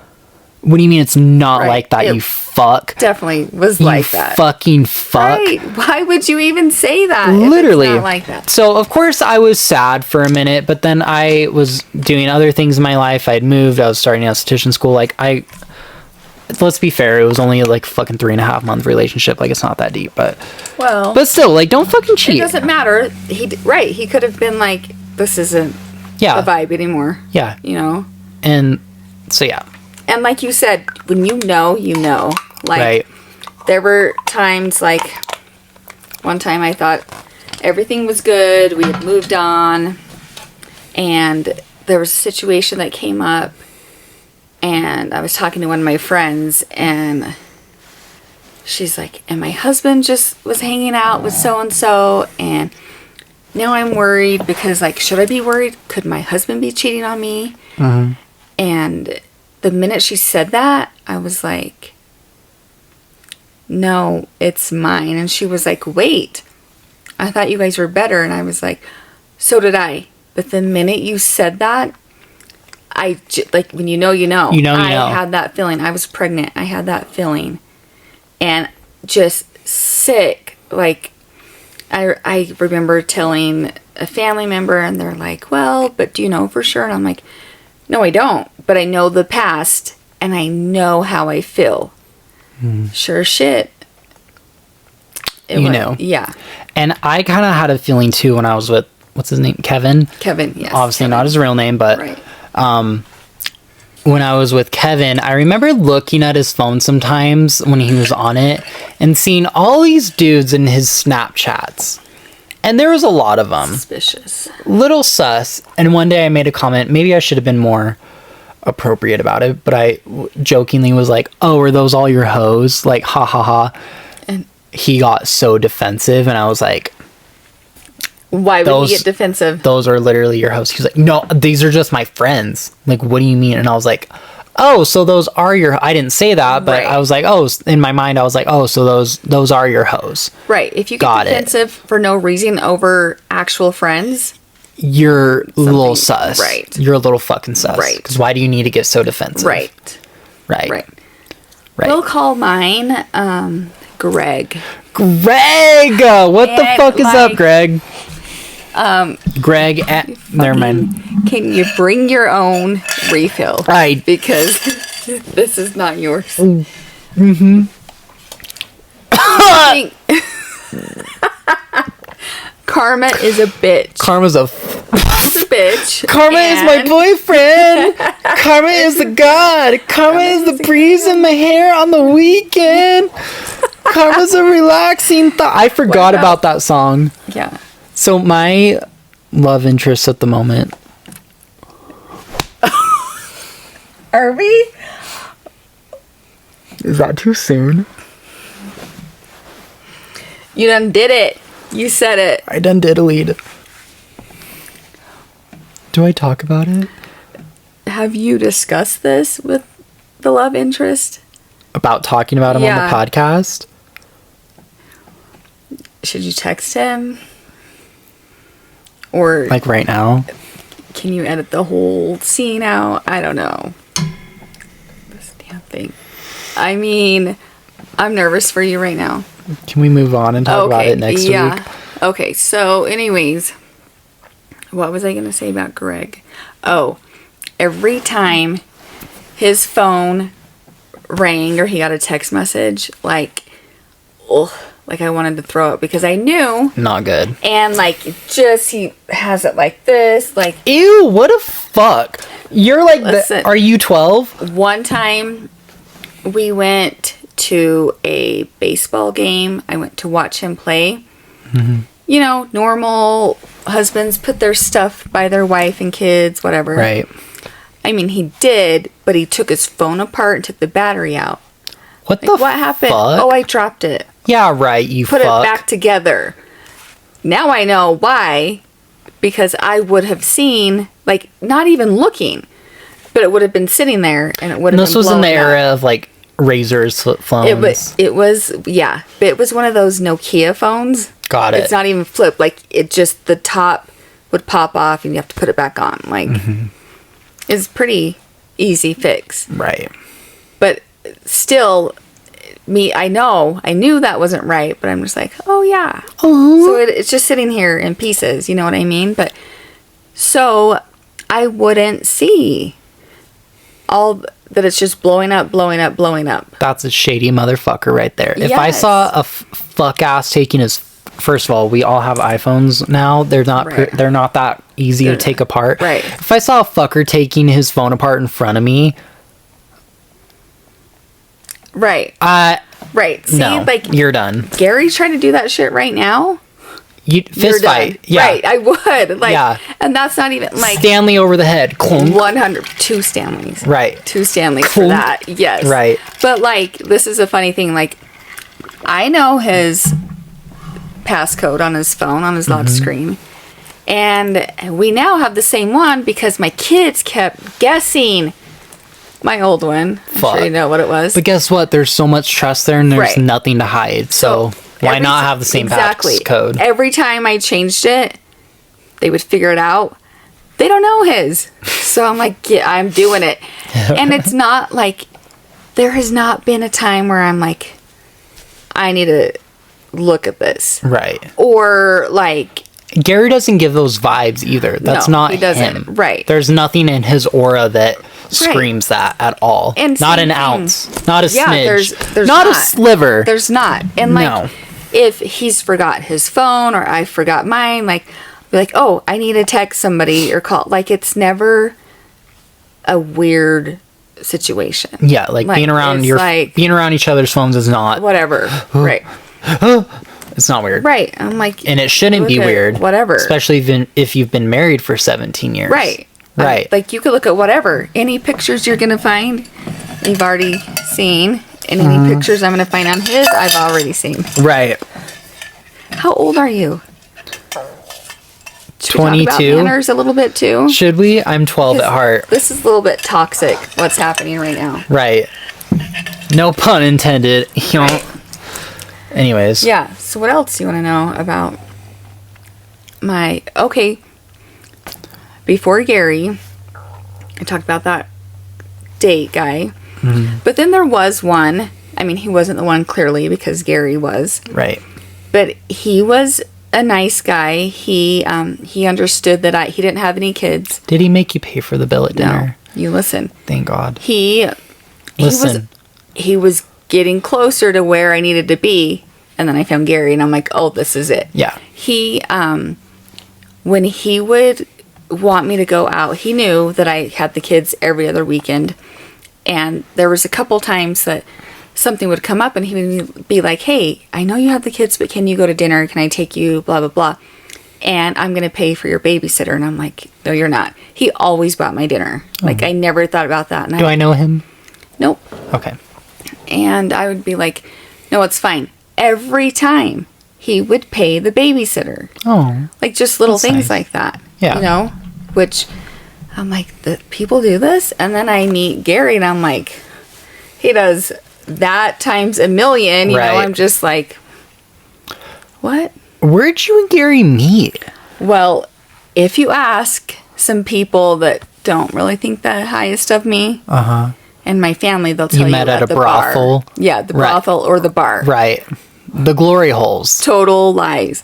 What do you mean it's not like that, you fuck? Definitely was like that. Fucking fuck. Right. Why would you even say that? Literally. If it's not like that? So, of course, I was sad for a minute, but then I was doing other things in my life. I had moved. I was starting esthetician school. Like, let's be fair, it was only like fucking 3.5 month relationship. Like, it's not that deep, but still, like, don't fucking cheat. It doesn't matter. He could have been like, this isn't the vibe anymore. Yeah. You know? And so, yeah. And like you said, when you know, you know. Like, there were times, like, one time I thought everything was good. We had moved on. And there was a situation that came up. And I was talking to one of my friends. And she's like, and my husband just was hanging out with so-and-so. And now I'm worried because, like, should I be worried? Could my husband be cheating on me? Mm-hmm. And the minute she said that, I was like, no, it's mine. And she was like, wait, I thought you guys were better. And I was like, so did I. But the minute you said that, like, when you know, you know. I had that feeling. I was pregnant. I had that feeling. And just sick. Like, I remember telling a family member, and they're like, well, but do you know for sure? And I'm like, no, I don't. But I know the past, and I know how I feel. Sure shit. Know. Yeah. And I kind of had a feeling, too, when I was with, what's his name? Kevin? Kevin, yes. Obviously Kevin. not his real name, but when I was with Kevin, I remember looking at his phone sometimes when he was on it and seeing all these dudes in his Snapchats. And there was a lot of them. Suspicious. Little sus. And one day I made a comment. Maybe I should have been more appropriate about it. But I jokingly was like, oh, are those all your hoes? Like, ha ha ha. And he got so defensive. And I was like, why would he get defensive? Those are literally your hoes. He was like, no, these are just my friends. Like, what do you mean? And I was like, oh, so those are your... I didn't say that, but I was like, oh, in my mind, I was like, oh, so those are your hoes. Right. If you get defensive for no reason over actual friends... You're a little sus. Right. You're a little fucking sus. Right. Because why do you need to get so defensive? Right. We'll call mine, Greg. Greg! What the fuck is up, Greg? Greg, never mind. Can you bring your own refill? Right. Because this is not yours. Mm-hmm. Karma is a bitch. Karma's a bitch. Karma is my boyfriend. Karma is the god. Karma is the breeze in my hair on the weekend. Karma's a relaxing thought. I forgot about that song. Yeah. So my love interest at the moment. Are we? Is that too soon? You done did it. You said it. I done diddlied. Do I talk about it? Have you discussed this with the love interest? About talking about him on the podcast? Should you text him? Or... like right now? Can you edit the whole scene out? I don't know. This damn thing. I mean... I'm nervous for you right now. Can we move on and talk about it next week? Okay, so anyways, what was I going to say about Greg? Oh, every time his phone rang or he got a text message, like I wanted to throw it because I knew. Not good. And like, just he has it like this, like. Ew, what a fuck. You're like, are you 12? One time we went to a baseball game. I went to watch him play. Mm-hmm. You know, normal husbands put their stuff by their wife and kids, whatever. Right. I mean, he did, but he took his phone apart and took the battery out. What happened? Fuck? Oh, I dropped it. Yeah, right, you Put it back together. Now I know why. Because I would have seen, like, not even looking, but it would have been sitting there and it would have been This was in the blown era of, like, razors, flip phones. It was, yeah. But it was one of those Nokia phones. Got it. It's not even flip. Like, it just, the top would pop off and you have to put it back on. Like, it's pretty easy fix. Right. But still, I knew that wasn't right, but I'm just like, oh yeah. So it's just sitting here in pieces, you know what I mean? But, so, I wouldn't see all that it's just blowing up. That's a shady motherfucker right there. If I Yes. saw a fuck ass taking his... First of all, we all have iPhones now. They're not Right. they're not that easy to take apart. Right. If I saw a fucker taking his phone apart in front of me... Right. Right. See, no, like, you're done. Gary's trying to do that shit right now. You fist fight. Yeah. Right, I would. Like, Yeah. and that's not even, like, Stanley over the head. Clunk. 2 Stanleys. Right. 2 Stanleys for Clunk. that. Yes. Right. But, like, this is a funny thing. Like, I know his passcode on his phone, on his lock screen. And we now have the same one because my kids kept guessing my old one. I'm Fuck. sure you know what it was. But guess what? There's so much trust there and there's Right. nothing to hide. So why not have the same passcode? Every time I changed it, they would figure it out. They don't know his. So I'm like, yeah, I'm doing it. And it's not like, there has not been a time where I'm like, I need to look at this. Right. Or like, Gary doesn't give those vibes either. That's No, not he doesn't. him. Right. There's nothing in his aura that screams that at all. And not same an thing. ounce. Not a Yeah, smidge. there's not a not. sliver. There's not. And like, No. if he's forgot his phone or I forgot mine, like, be like, oh, I need to text somebody or call. Like, it's never a weird situation. Yeah, like being around it's being around each other's phones is not whatever. Right. it's not weird. Right. I'm like, And it shouldn't be look at weird. whatever. Especially if you've been married for 17 years. Right. Right. Like, you could look at whatever. Any pictures you're going to find, you've already seen. And any pictures I'm going to find on his, I've already seen. Right. How old are you? Should we talk about 22. manners a little bit too? Should we? I'm 12 at heart. This is a little bit toxic, what's happening right now. Right. No pun intended. You know. Anyways. Yeah, so what else do you want to know about okay, before Gary, I talked about that date guy, but then there was one, I mean, he wasn't the one clearly because Gary was, Right. but he was a nice guy. He understood that he didn't have any kids. Did he make you pay for the bill at dinner? No, you listen. Thank God. He was getting closer to where I needed to be, and then I found Gary, and I'm like, oh, this is it. Yeah. He, when he would want me to go out, he knew that I had the kids every other weekend, and there was a couple times that something would come up, and he would be like, hey, I know you have the kids, but can you go to dinner? Can I take you? Blah, blah, blah. And I'm going to pay for your babysitter. And I'm like, no, you're not. He always bought my dinner. Like, I never thought about that. And Do I know him? Nope. Okay. And I would be like, no, it's fine. Every time he would pay the babysitter. Oh. Like, just little That's things nice. like that. Yeah. You know? Which, I'm like, the people do this? And then I meet Gary, and I'm like, he does that times a million. You know, Right. I'm just like, what? Where'd you and Gary meet? Well, if you ask some people that don't really think the highest of me, and my family, they'll tell you met at a the brothel? bar. Yeah, the Right. brothel or the bar. Right. The glory holes. Total lies.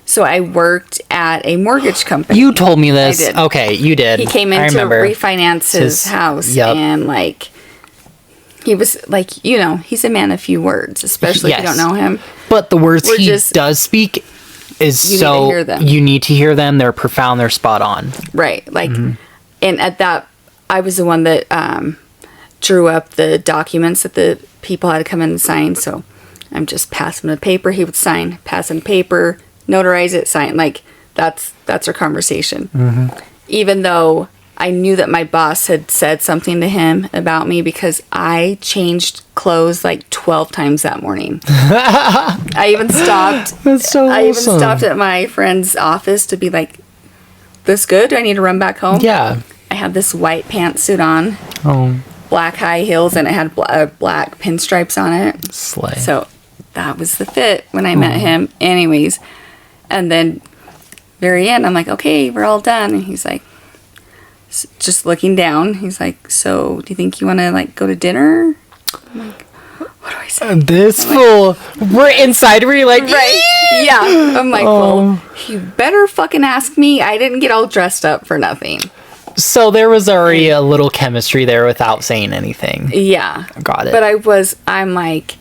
So I worked at a mortgage company. You told me this. I did. Okay, you did. He came I in to remember. refinance his house, yep. and like he was like, you know, he's a man of few words, especially if you Yes. don't know him. But the words We're he just- does speak is You need to so hear them. you need to hear them. They're profound. They're spot on. Right. Like, Mm-hmm. and at that, I was the one that drew up the documents that the people had to come in and sign. So I'm just passing him the paper. He would sign, pass him paper, notarize it, sign. Like, that's our conversation. Mm-hmm. Even though I knew that my boss had said something to him about me because I changed clothes like 12 times that morning. I even stopped. That's so I even awesome. stopped at my friend's office to be like, "This good? Do I need to run back home?" Yeah. I had this white pantsuit on, Oh, black high heels, and it had black pinstripes on it. slay. So that was the fit when I met him. Anyways, and then very end, I'm like, "Okay, we're all done," and he's like, just looking down. He's like, "So, do you think you want to like go to dinner?" I'm like, "What do I say?" This fool. We're inside. We're like, Right? Yeah. I'm like, well, you better fucking ask me. I didn't get all dressed up for nothing. So there was already a little chemistry there without saying anything. Yeah. Got it. But I'm like,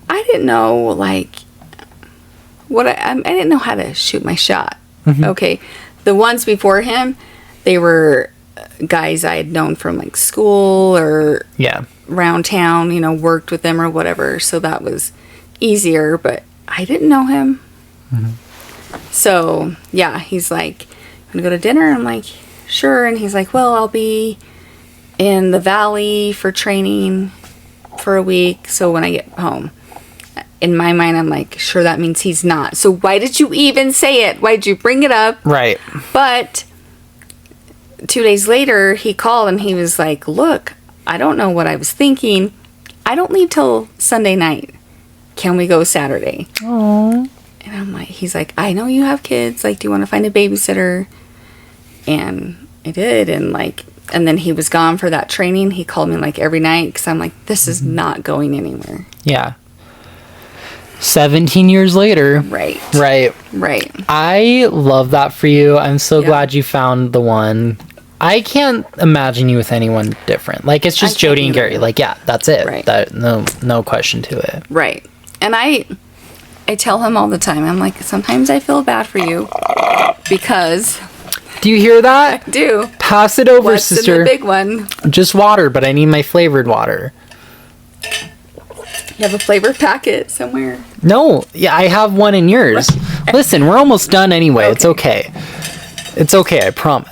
I didn't know, like, I didn't know how to shoot my shot. Mm-hmm. Okay. The ones before him, they were guys I had known from, like, school or Yeah. around town, you know, worked with them or whatever. So that was easier, but I didn't know him. So, yeah, he's like, "Want to go to dinner?" I'm like, "Sure." And he's like, "Well, I'll be in the valley for training for a week. So when I get home," in my mind, I'm like, sure, that means he's not. So why did you even say it? Why did you bring it up? Right. But 2 days later, he called and he was like, "Look, I don't know what I was thinking. I don't leave till Sunday night. Can we go Saturday?" Oh. And I'm like, he's like, "I know you have kids. Like, do you want to find a babysitter?" And I did. And like, and then he was gone for that training. He called me like every night because I'm like, this is not going anywhere. Yeah. 17 years later. Right. Right. Right. I love that for you. I'm so Yeah. glad you found the one. I can't imagine you with anyone different. Like, it's just I can't Jody and either. Gary. Like, yeah, that's it. Right. That no question to it. Right. And I tell him all the time, I'm like, sometimes I feel bad for you because Do you hear that? I do. Pass it over, What's in sister. the big one? Just water, but I need my flavored water. You have a flavor packet somewhere. No, yeah, I have one in yours. Listen, we're almost done anyway. It's okay. It's okay, I promise.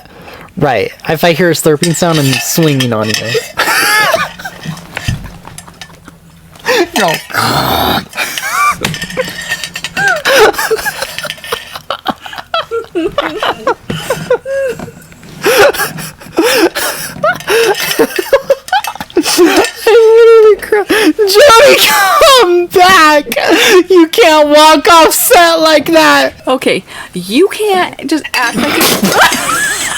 Right. If I hear a slurping sound, I'm swinging on you. No. Jody, come back! You can't walk off set like that! Okay, you can't just act like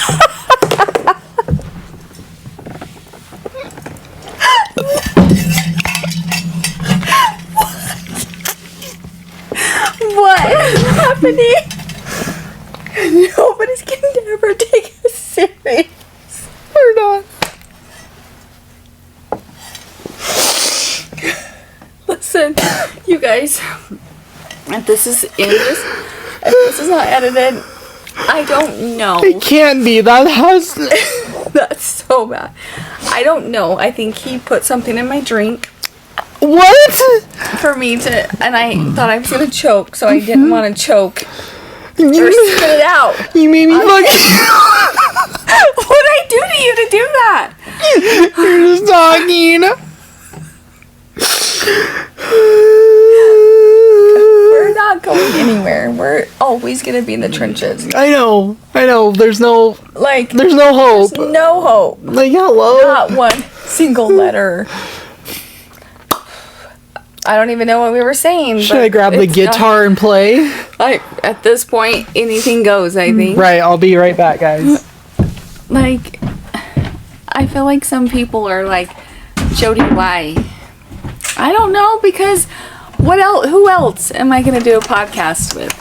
what is happening? Nobody's gonna ever take us serious. We're not. Listen, you guys, if this is in this, if this is not edited, I don't know. It can't be. That has. That's so bad. I don't know. I think he put something in my drink What? for me to, and I thought I was gonna choke, so I didn't want to choke or You, spit it out. you made me fucking. What'd I do to you to do that? You're just talking. We're not going anywhere. We're always gonna be in the trenches. I know. There's no Like, hope. no hope. Like, hello. Not one single letter. I don't even know what we were saying. Should I grab the guitar and play? Like, at this point, anything goes, I think. Right, I'll be right back, guys. Like, I feel like some people are like Jody, why? I don't know, because what else? Who else am I going to do a podcast with?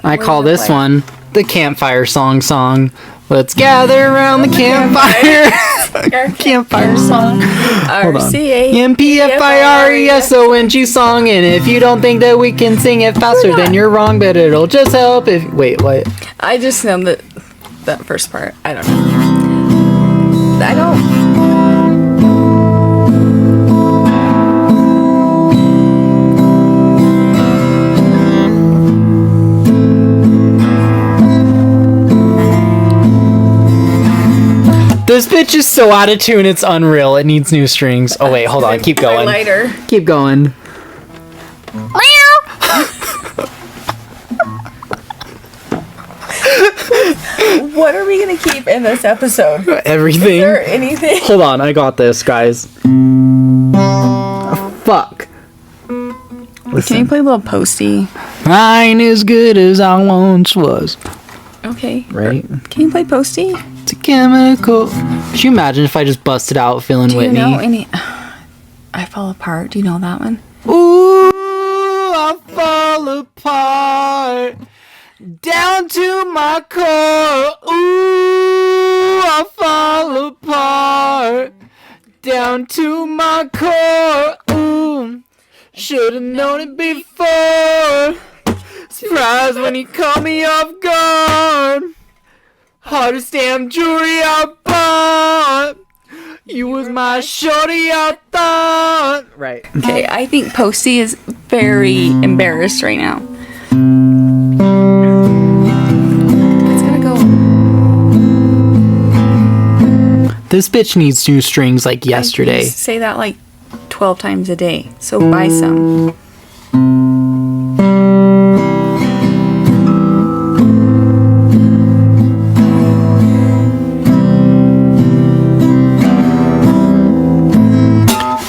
I What call does it this play? one the campfire song. Let's gather around the campfire. Campfire song. Hold on. MPFIRESONG song. And if you don't think that we can sing it faster, then you're wrong, but it'll just help if. Wait, what? I just know that first part. I don't know. I don't. This bitch is so out of tune, it's unreal. It needs new strings. Oh wait, hold on. Keep My going. lighter. Keep going. What are we going to keep in this episode? Everything. Is there anything? Hold on, I got this, guys. Fuck. Can you play a little Posty? I ain't as good as I once was. Okay. Right? Can you play Posty? It's a chemical. Could you imagine if I just busted out feeling Do Whitney? you know any? I Fall Apart. Do you know that one? Ooh, I fall apart down to my core. Ooh, I fall apart down to my core. Ooh, should've known it before. Surprised when you caught me off guard. Hardest damn jewelry I bought. You was my shorty I thought. Right. Okay, I think Posty is very embarrassed right now. It's gonna go. This bitch needs new strings like yesterday. I say that like 12 times a day, so buy some.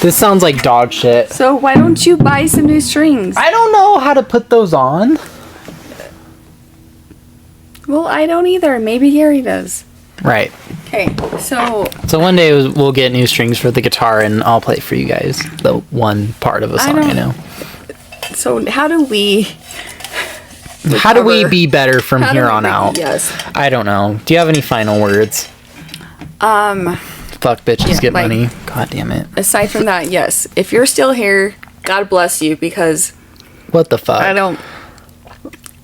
This sounds like dog shit. So why don't you buy some new strings? I don't know how to put those on. Well, I don't either. Maybe Gary does. Right. Okay, so So one day we'll get new strings for the guitar and I'll play for you guys the one part of a song, you know. So how do we How do we recover? be better from How do here we on make- out? Yes. I don't know. Do you have any final words? Fuck bitches Yeah, get like- money. God damn it. Aside from that, yes. If you're still here, God bless you, because What the fuck? I don't.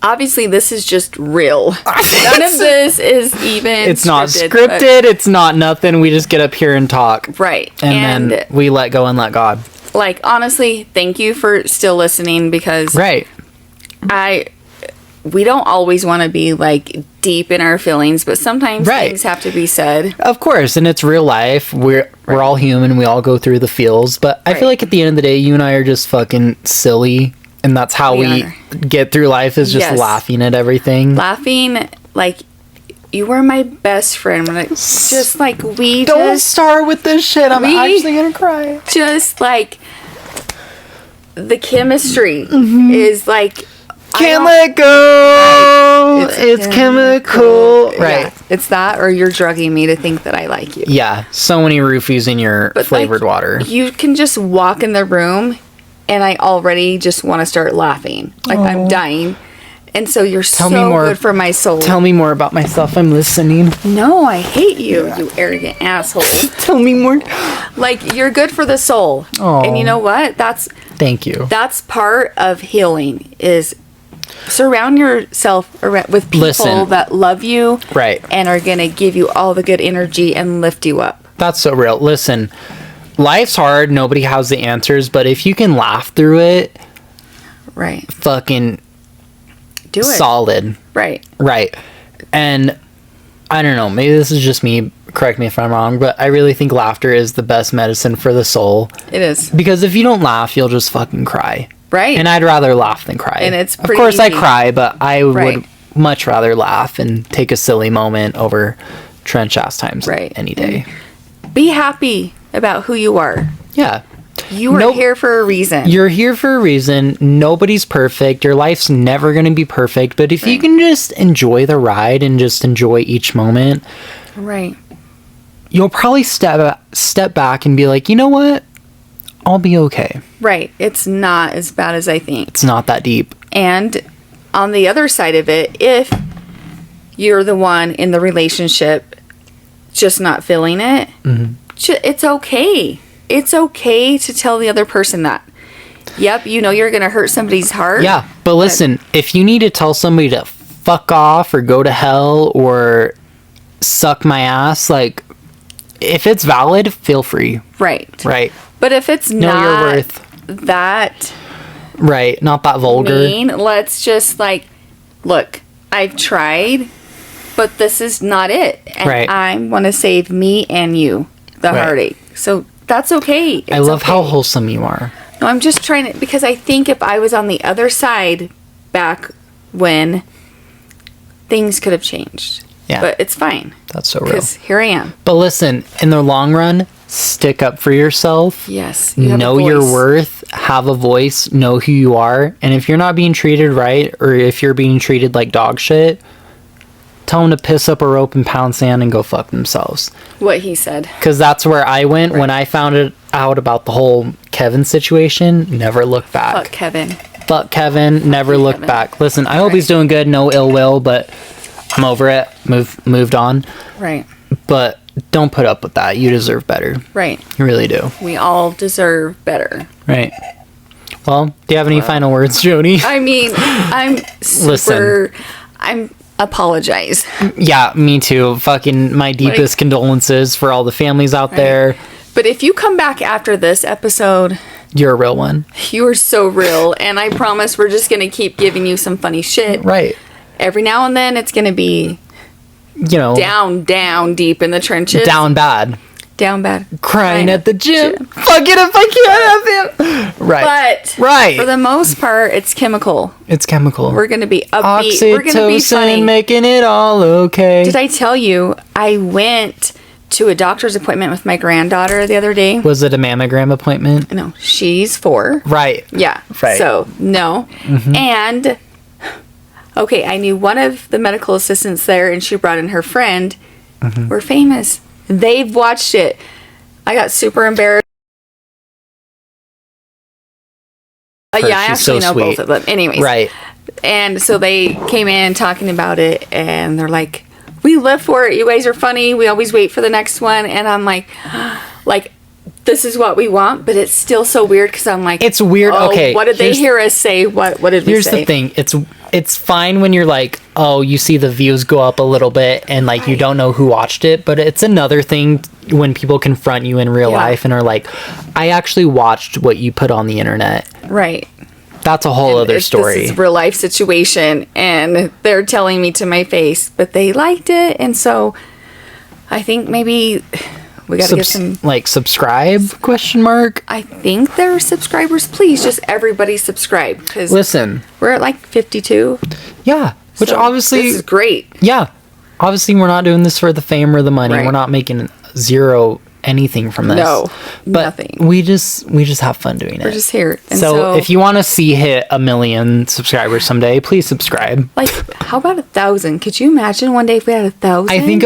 Obviously, this is just real. None of this is even. It's not but- scripted. It's not nothing. We just get up here and talk. right. And then we let go and let God. like, honestly, thank you for still listening, because Right. we don't always want to be like deep in our feelings, but sometimes Right. things have to be said. Of course, and it's real life. We're all human. We all go through the feels. But I feel Right. like at the end of the day, you and I are just fucking silly, and that's how we are. get through life is just Yes. laughing at everything. Laughing, like, you were my best friend. When it's just like we Don't just start with this shit. I'm we- actually gonna cry. just like the chemistry Mm-hmm. is like Can't don't- let go. It's chemical. Yeah, Right. it's that, or you're drugging me to think that I like you. Yeah. So many roofies in your But, flavored like, water. You can just walk in the room and I already just want to start laughing. Like I'm dying. And so you're Tell so me more. good for my soul. Tell me more about myself. I'm listening. No, I hate you, you arrogant asshole. Tell me more. Like, you're good for the soul. Aw. And you know what? Thank you. That's part of healing, is surround yourself with people Listen. that love you, Right. and are gonna give you all the good energy and lift you up. That's so real. Listen, life's hard. Nobody has the answers. But if you can laugh through it, Right. fucking Do it. solid. Right. Right. And I don't know. Maybe this is just me. Correct me if I'm wrong. But I really think laughter is the best medicine for the soul. It is. Because if you don't laugh, you'll just fucking cry. Right. And I'd rather laugh than cry. And it's of pretty course I easy. cry, but I Right. would much rather laugh and take a silly moment over trench ass times Right. any day. Be happy about who you are. Yeah. You are Nope. here for a reason. You're here for a reason. Nobody's perfect. Your life's never going to be perfect. But if you Right. can just enjoy the ride and just enjoy each moment, right. you'll probably step back and be like, you know what? I'll be okay. Right. It's not as bad as I think. It's not that deep. And on the other side of it, if you're the one in the relationship just not feeling it, it's okay. It's okay to tell the other person that. Yep, you know you're going to hurt somebody's heart. Yeah, but listen, if you need to tell somebody to fuck off or go to hell or suck my ass, like, if it's valid, feel free. Right. Right. But if it's Know not your worth. that Right, not that vulgar. mean, let's just like, look, I've tried, but this is not it. And Right. I want to save me and you the Right. heartache. So that's okay. I love how wholesome you are. No, I'm just trying to, because I think if I was on the other side back when, things could have changed. Yeah. But it's fine. That's so real. Because here I am. But listen, in the long run, stick up for yourself. Yes. You have a Know your voice. worth. Have a voice. Know who you are. And if you're not being treated right, or if you're being treated like dog shit, tell them to piss up a rope and pound sand and go fuck themselves. What he said. Because that's where I went when I found out about the whole Kevin situation. Never looked back. Fuck Kevin. Fuck Kevin. Never looked Kevin. back. Listen, I hope he's doing good. No ill will, but I'm over it. Moved on. Right. But don't put up with that. You deserve better. Right. You really do. We all deserve better. Right. Well, do you have any final words, Jody? I mean, I'm super. I'm apologize. Yeah, me too. Fucking my deepest condolences for all the families out there. But if you come back after this episode, You're a real one. you are so real, and I promise we're just gonna keep giving you some funny shit. Right. Every now and then, it's gonna be You know, down deep in the trenches. down bad. Down bad. Crying at the gym. Fuck it if I can't have him. Right. But Right. for the most part, it's chemical. It's chemical. We're gonna be upbeat. We're gonna be funny. Oxytocin making it all okay. Did I tell you I went to a doctor's appointment with my granddaughter the other day? Was it a mammogram appointment? No, she's 4. Right. Yeah. Right. So, no. And, okay, I knew one of the medical assistants there, and she brought in her friend. We're famous. They've watched it. I got super embarrassed. Yeah, I She's actually so know sweet. both of them. Anyways. Right. And so they came in talking about it, and they're like, we live for it. You guys are funny. We always wait for the next one. And I'm like, this is what we want, but it's still so weird because I'm like, It's weird. oh, Okay, what did they here's- hear us say? What did we Here's say? the thing. It's fine when you're like, oh, you see the views go up a little bit and like you don't know who watched it, but it's another thing when people confront you in real Yeah. life and are like, I actually watched what you put on the internet. Right. That's a whole other This story. is a real life situation, and they're telling me to my face, but they liked it, and so I think maybe we got to get some. Subscribe? Question mark. I think there are subscribers. Please, just everybody subscribe because Listen, we're at like 52. yeah, which So obviously, this is great. yeah, obviously we're not doing this for the fame or the money. Right. We're not making zero anything from this. No, but nothing. we just have fun doing it. We're just here. And So if you want to see hit 1 million subscribers someday, please subscribe. like, how about 1,000? Could you imagine one day if we had 1,000? I think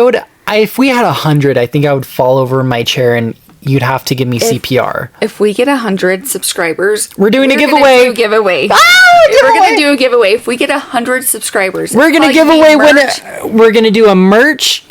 if we had 100, I think I would fall over in my chair and you'd have to give me CPR. if we get 100 subscribers, We're doing a gonna giveaway. do a giveaway. We're gonna do a giveaway. If we get 100 subscribers, We're gonna like give the away merch. we're gonna do a merch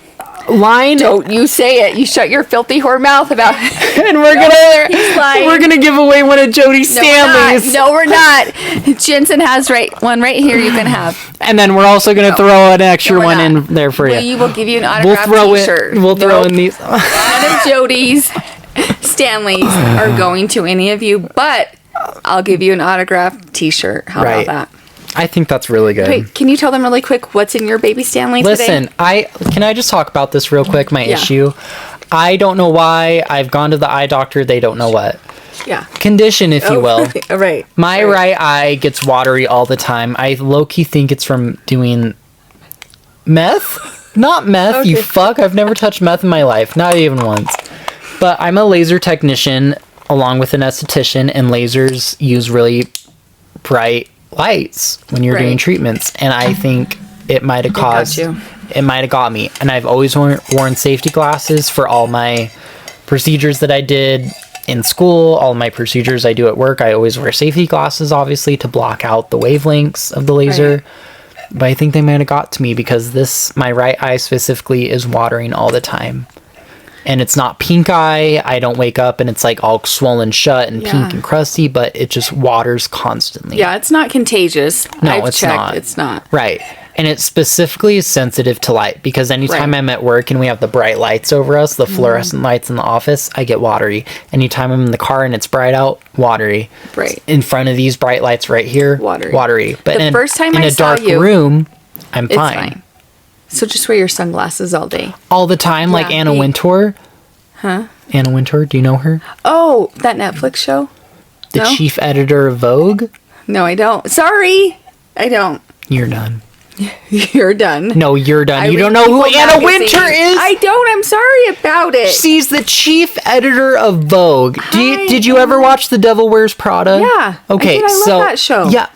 line. Don't you say it. You shut your filthy whore mouth about And we're gonna he's lying. we're gonna give away one of Jody No, Stanley's. we're not. Jensen has one right here you can have. And then we're also gonna throw an extra we're one not. in there for you. We will give you an We'll autographed throw t-shirt. it. We'll throw Nope. in these. None of Jody's Stanleys are going to any of you, but I'll give you an autographed t-shirt. How Right. about that? I think that's really good. Wait, can you tell them really quick what's in your baby Stanley Listen, today? can I just talk about this real quick? My Yeah. issue. I don't know why. I've gone to the eye doctor. They don't know what Yeah. condition, if you will. Right. My right eye gets watery all the time. I low-key think it's from doing meth. Not meth, you Okay. fuck. I've never touched meth in my life. Not even once. But I'm a laser technician along with an esthetician, and lasers use really bright lights when you're doing Right. treatments. And I think it might have caused, you. it might have got me. And I've always worn safety glasses for all my procedures that I did in school, all my procedures I do at work. I always wear safety glasses, obviously, to block out the wavelengths of the laser. Right. But I think they might have got to me because my right eye specifically is watering all the time. And it's not pink eye. I don't wake up and it's like all swollen shut and pink and crusty, but it just waters constantly. Yeah, it's not contagious. No, I've it's checked. not. It's not. Right. And it specifically is sensitive to light because anytime Right. I'm at work and we have the bright lights over us, the fluorescent lights in the office, I get watery. Anytime I'm in the car and it's bright out, watery. Right. In front of these bright lights right here, Watery. But The first time in I a saw dark you, room, I'm It's fine. fine. So just wear your sunglasses all day. All the time, like Yeah, Anna hey. Wintour. Huh? Anna Wintour, do you know her? Oh, that Netflix show? The No? chief editor of Vogue. No, I don't. Sorry. I don't. You're done. You're done. No, you're done. I You don't read know who People Anna magazine. Wintour is? I don't. I'm sorry about it. She's the chief editor of Vogue. Hi, Did you ever watch The Devil Wears Prada? Yeah, I Okay, did. I love so that show. Yeah.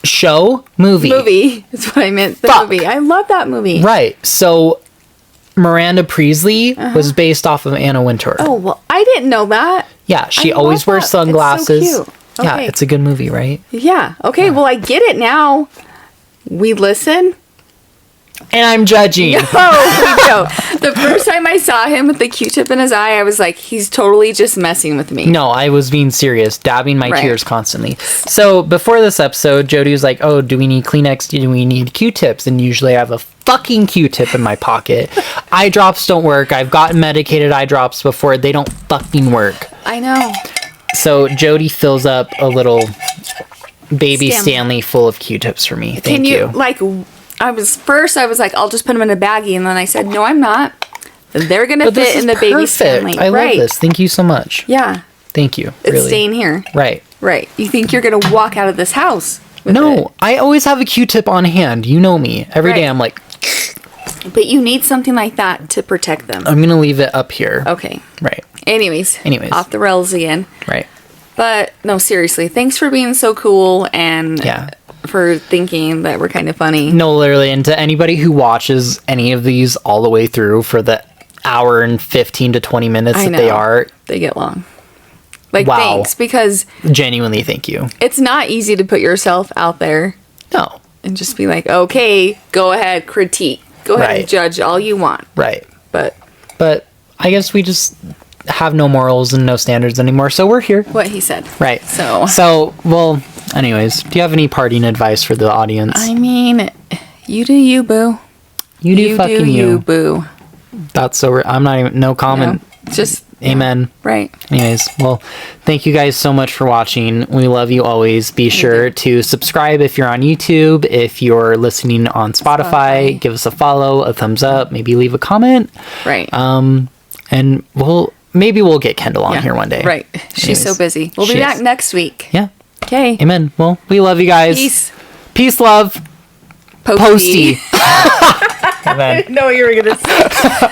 Show? Movie. Movie is what I meant. The Fuck. movie. I love that movie. Right. So Miranda Priestley was based off of Anna Wintour. Oh, well, I didn't know that. Yeah, she I always love wears that. It's so sunglasses. cute. Yeah, Okay. it's a good movie, right? Yeah. Okay, well, I get it now. We listen. And I'm judging. Oh, no. The first time I saw him with the Q-tip in his eye, I was like, he's totally just messing with me. No, I was being serious, dabbing my Right. tears constantly. So before this episode, Jody was like, "Oh, do we need Kleenex? Do we need Q-tips?" And usually I have a fucking Q-tip in my pocket. Eye drops don't work. I've gotten medicated eye drops before. They don't fucking work. I know. So Jody fills up a little baby Stanley. Stanley full of Q-tips for me. Thank Can you. like, I was like, I'll just put them in a baggie. And then I said, no, I'm not. They're going to But this fit is in the baby perfect. Stanley. I right. love this. Thank you so much. Yeah. Thank you. It's really. staying here. Right. Right. You think you're going to walk out of this house with No, it. I always have a Q-tip on hand. You know me. Every day Right. I'm like, But you need something like that to protect them. I'm going to leave it up here. Okay. Right. Anyways. Off the rails again. Right. But no, seriously, thanks for being so cool and Yeah. for thinking that we're kind of funny. No, literally. And to anybody who watches any of these all the way through for the hour and 15 to 20 minutes I that know. they are, They get long. Like, Wow. thanks, because genuinely thank you. it's not easy to put yourself out there No. and just be like, okay, go ahead, critique. Go ahead and Right. judge all you want. Right. But But I guess we just have no morals and no standards anymore. So we're here. what he said. Right. So, well, anyways, do you have any parting advice for the audience? I mean, you do you, boo. you do fucking you. boo. That's so, I'm not even, no comment. No, just, Amen. right. Anyways, well, thank you guys so much for watching. We love you always. Be sure to subscribe if you're on YouTube. If you're listening on Spotify, give us a follow, a thumbs up, maybe leave a comment. Right. And maybe we'll get Kendall on here one day. Right. She's so Anyways, busy. We'll be she back is. next week. Yeah. Okay. Amen. Well, we love you guys. Peace. Peace, love. Posty. Amen. No, you were going to say.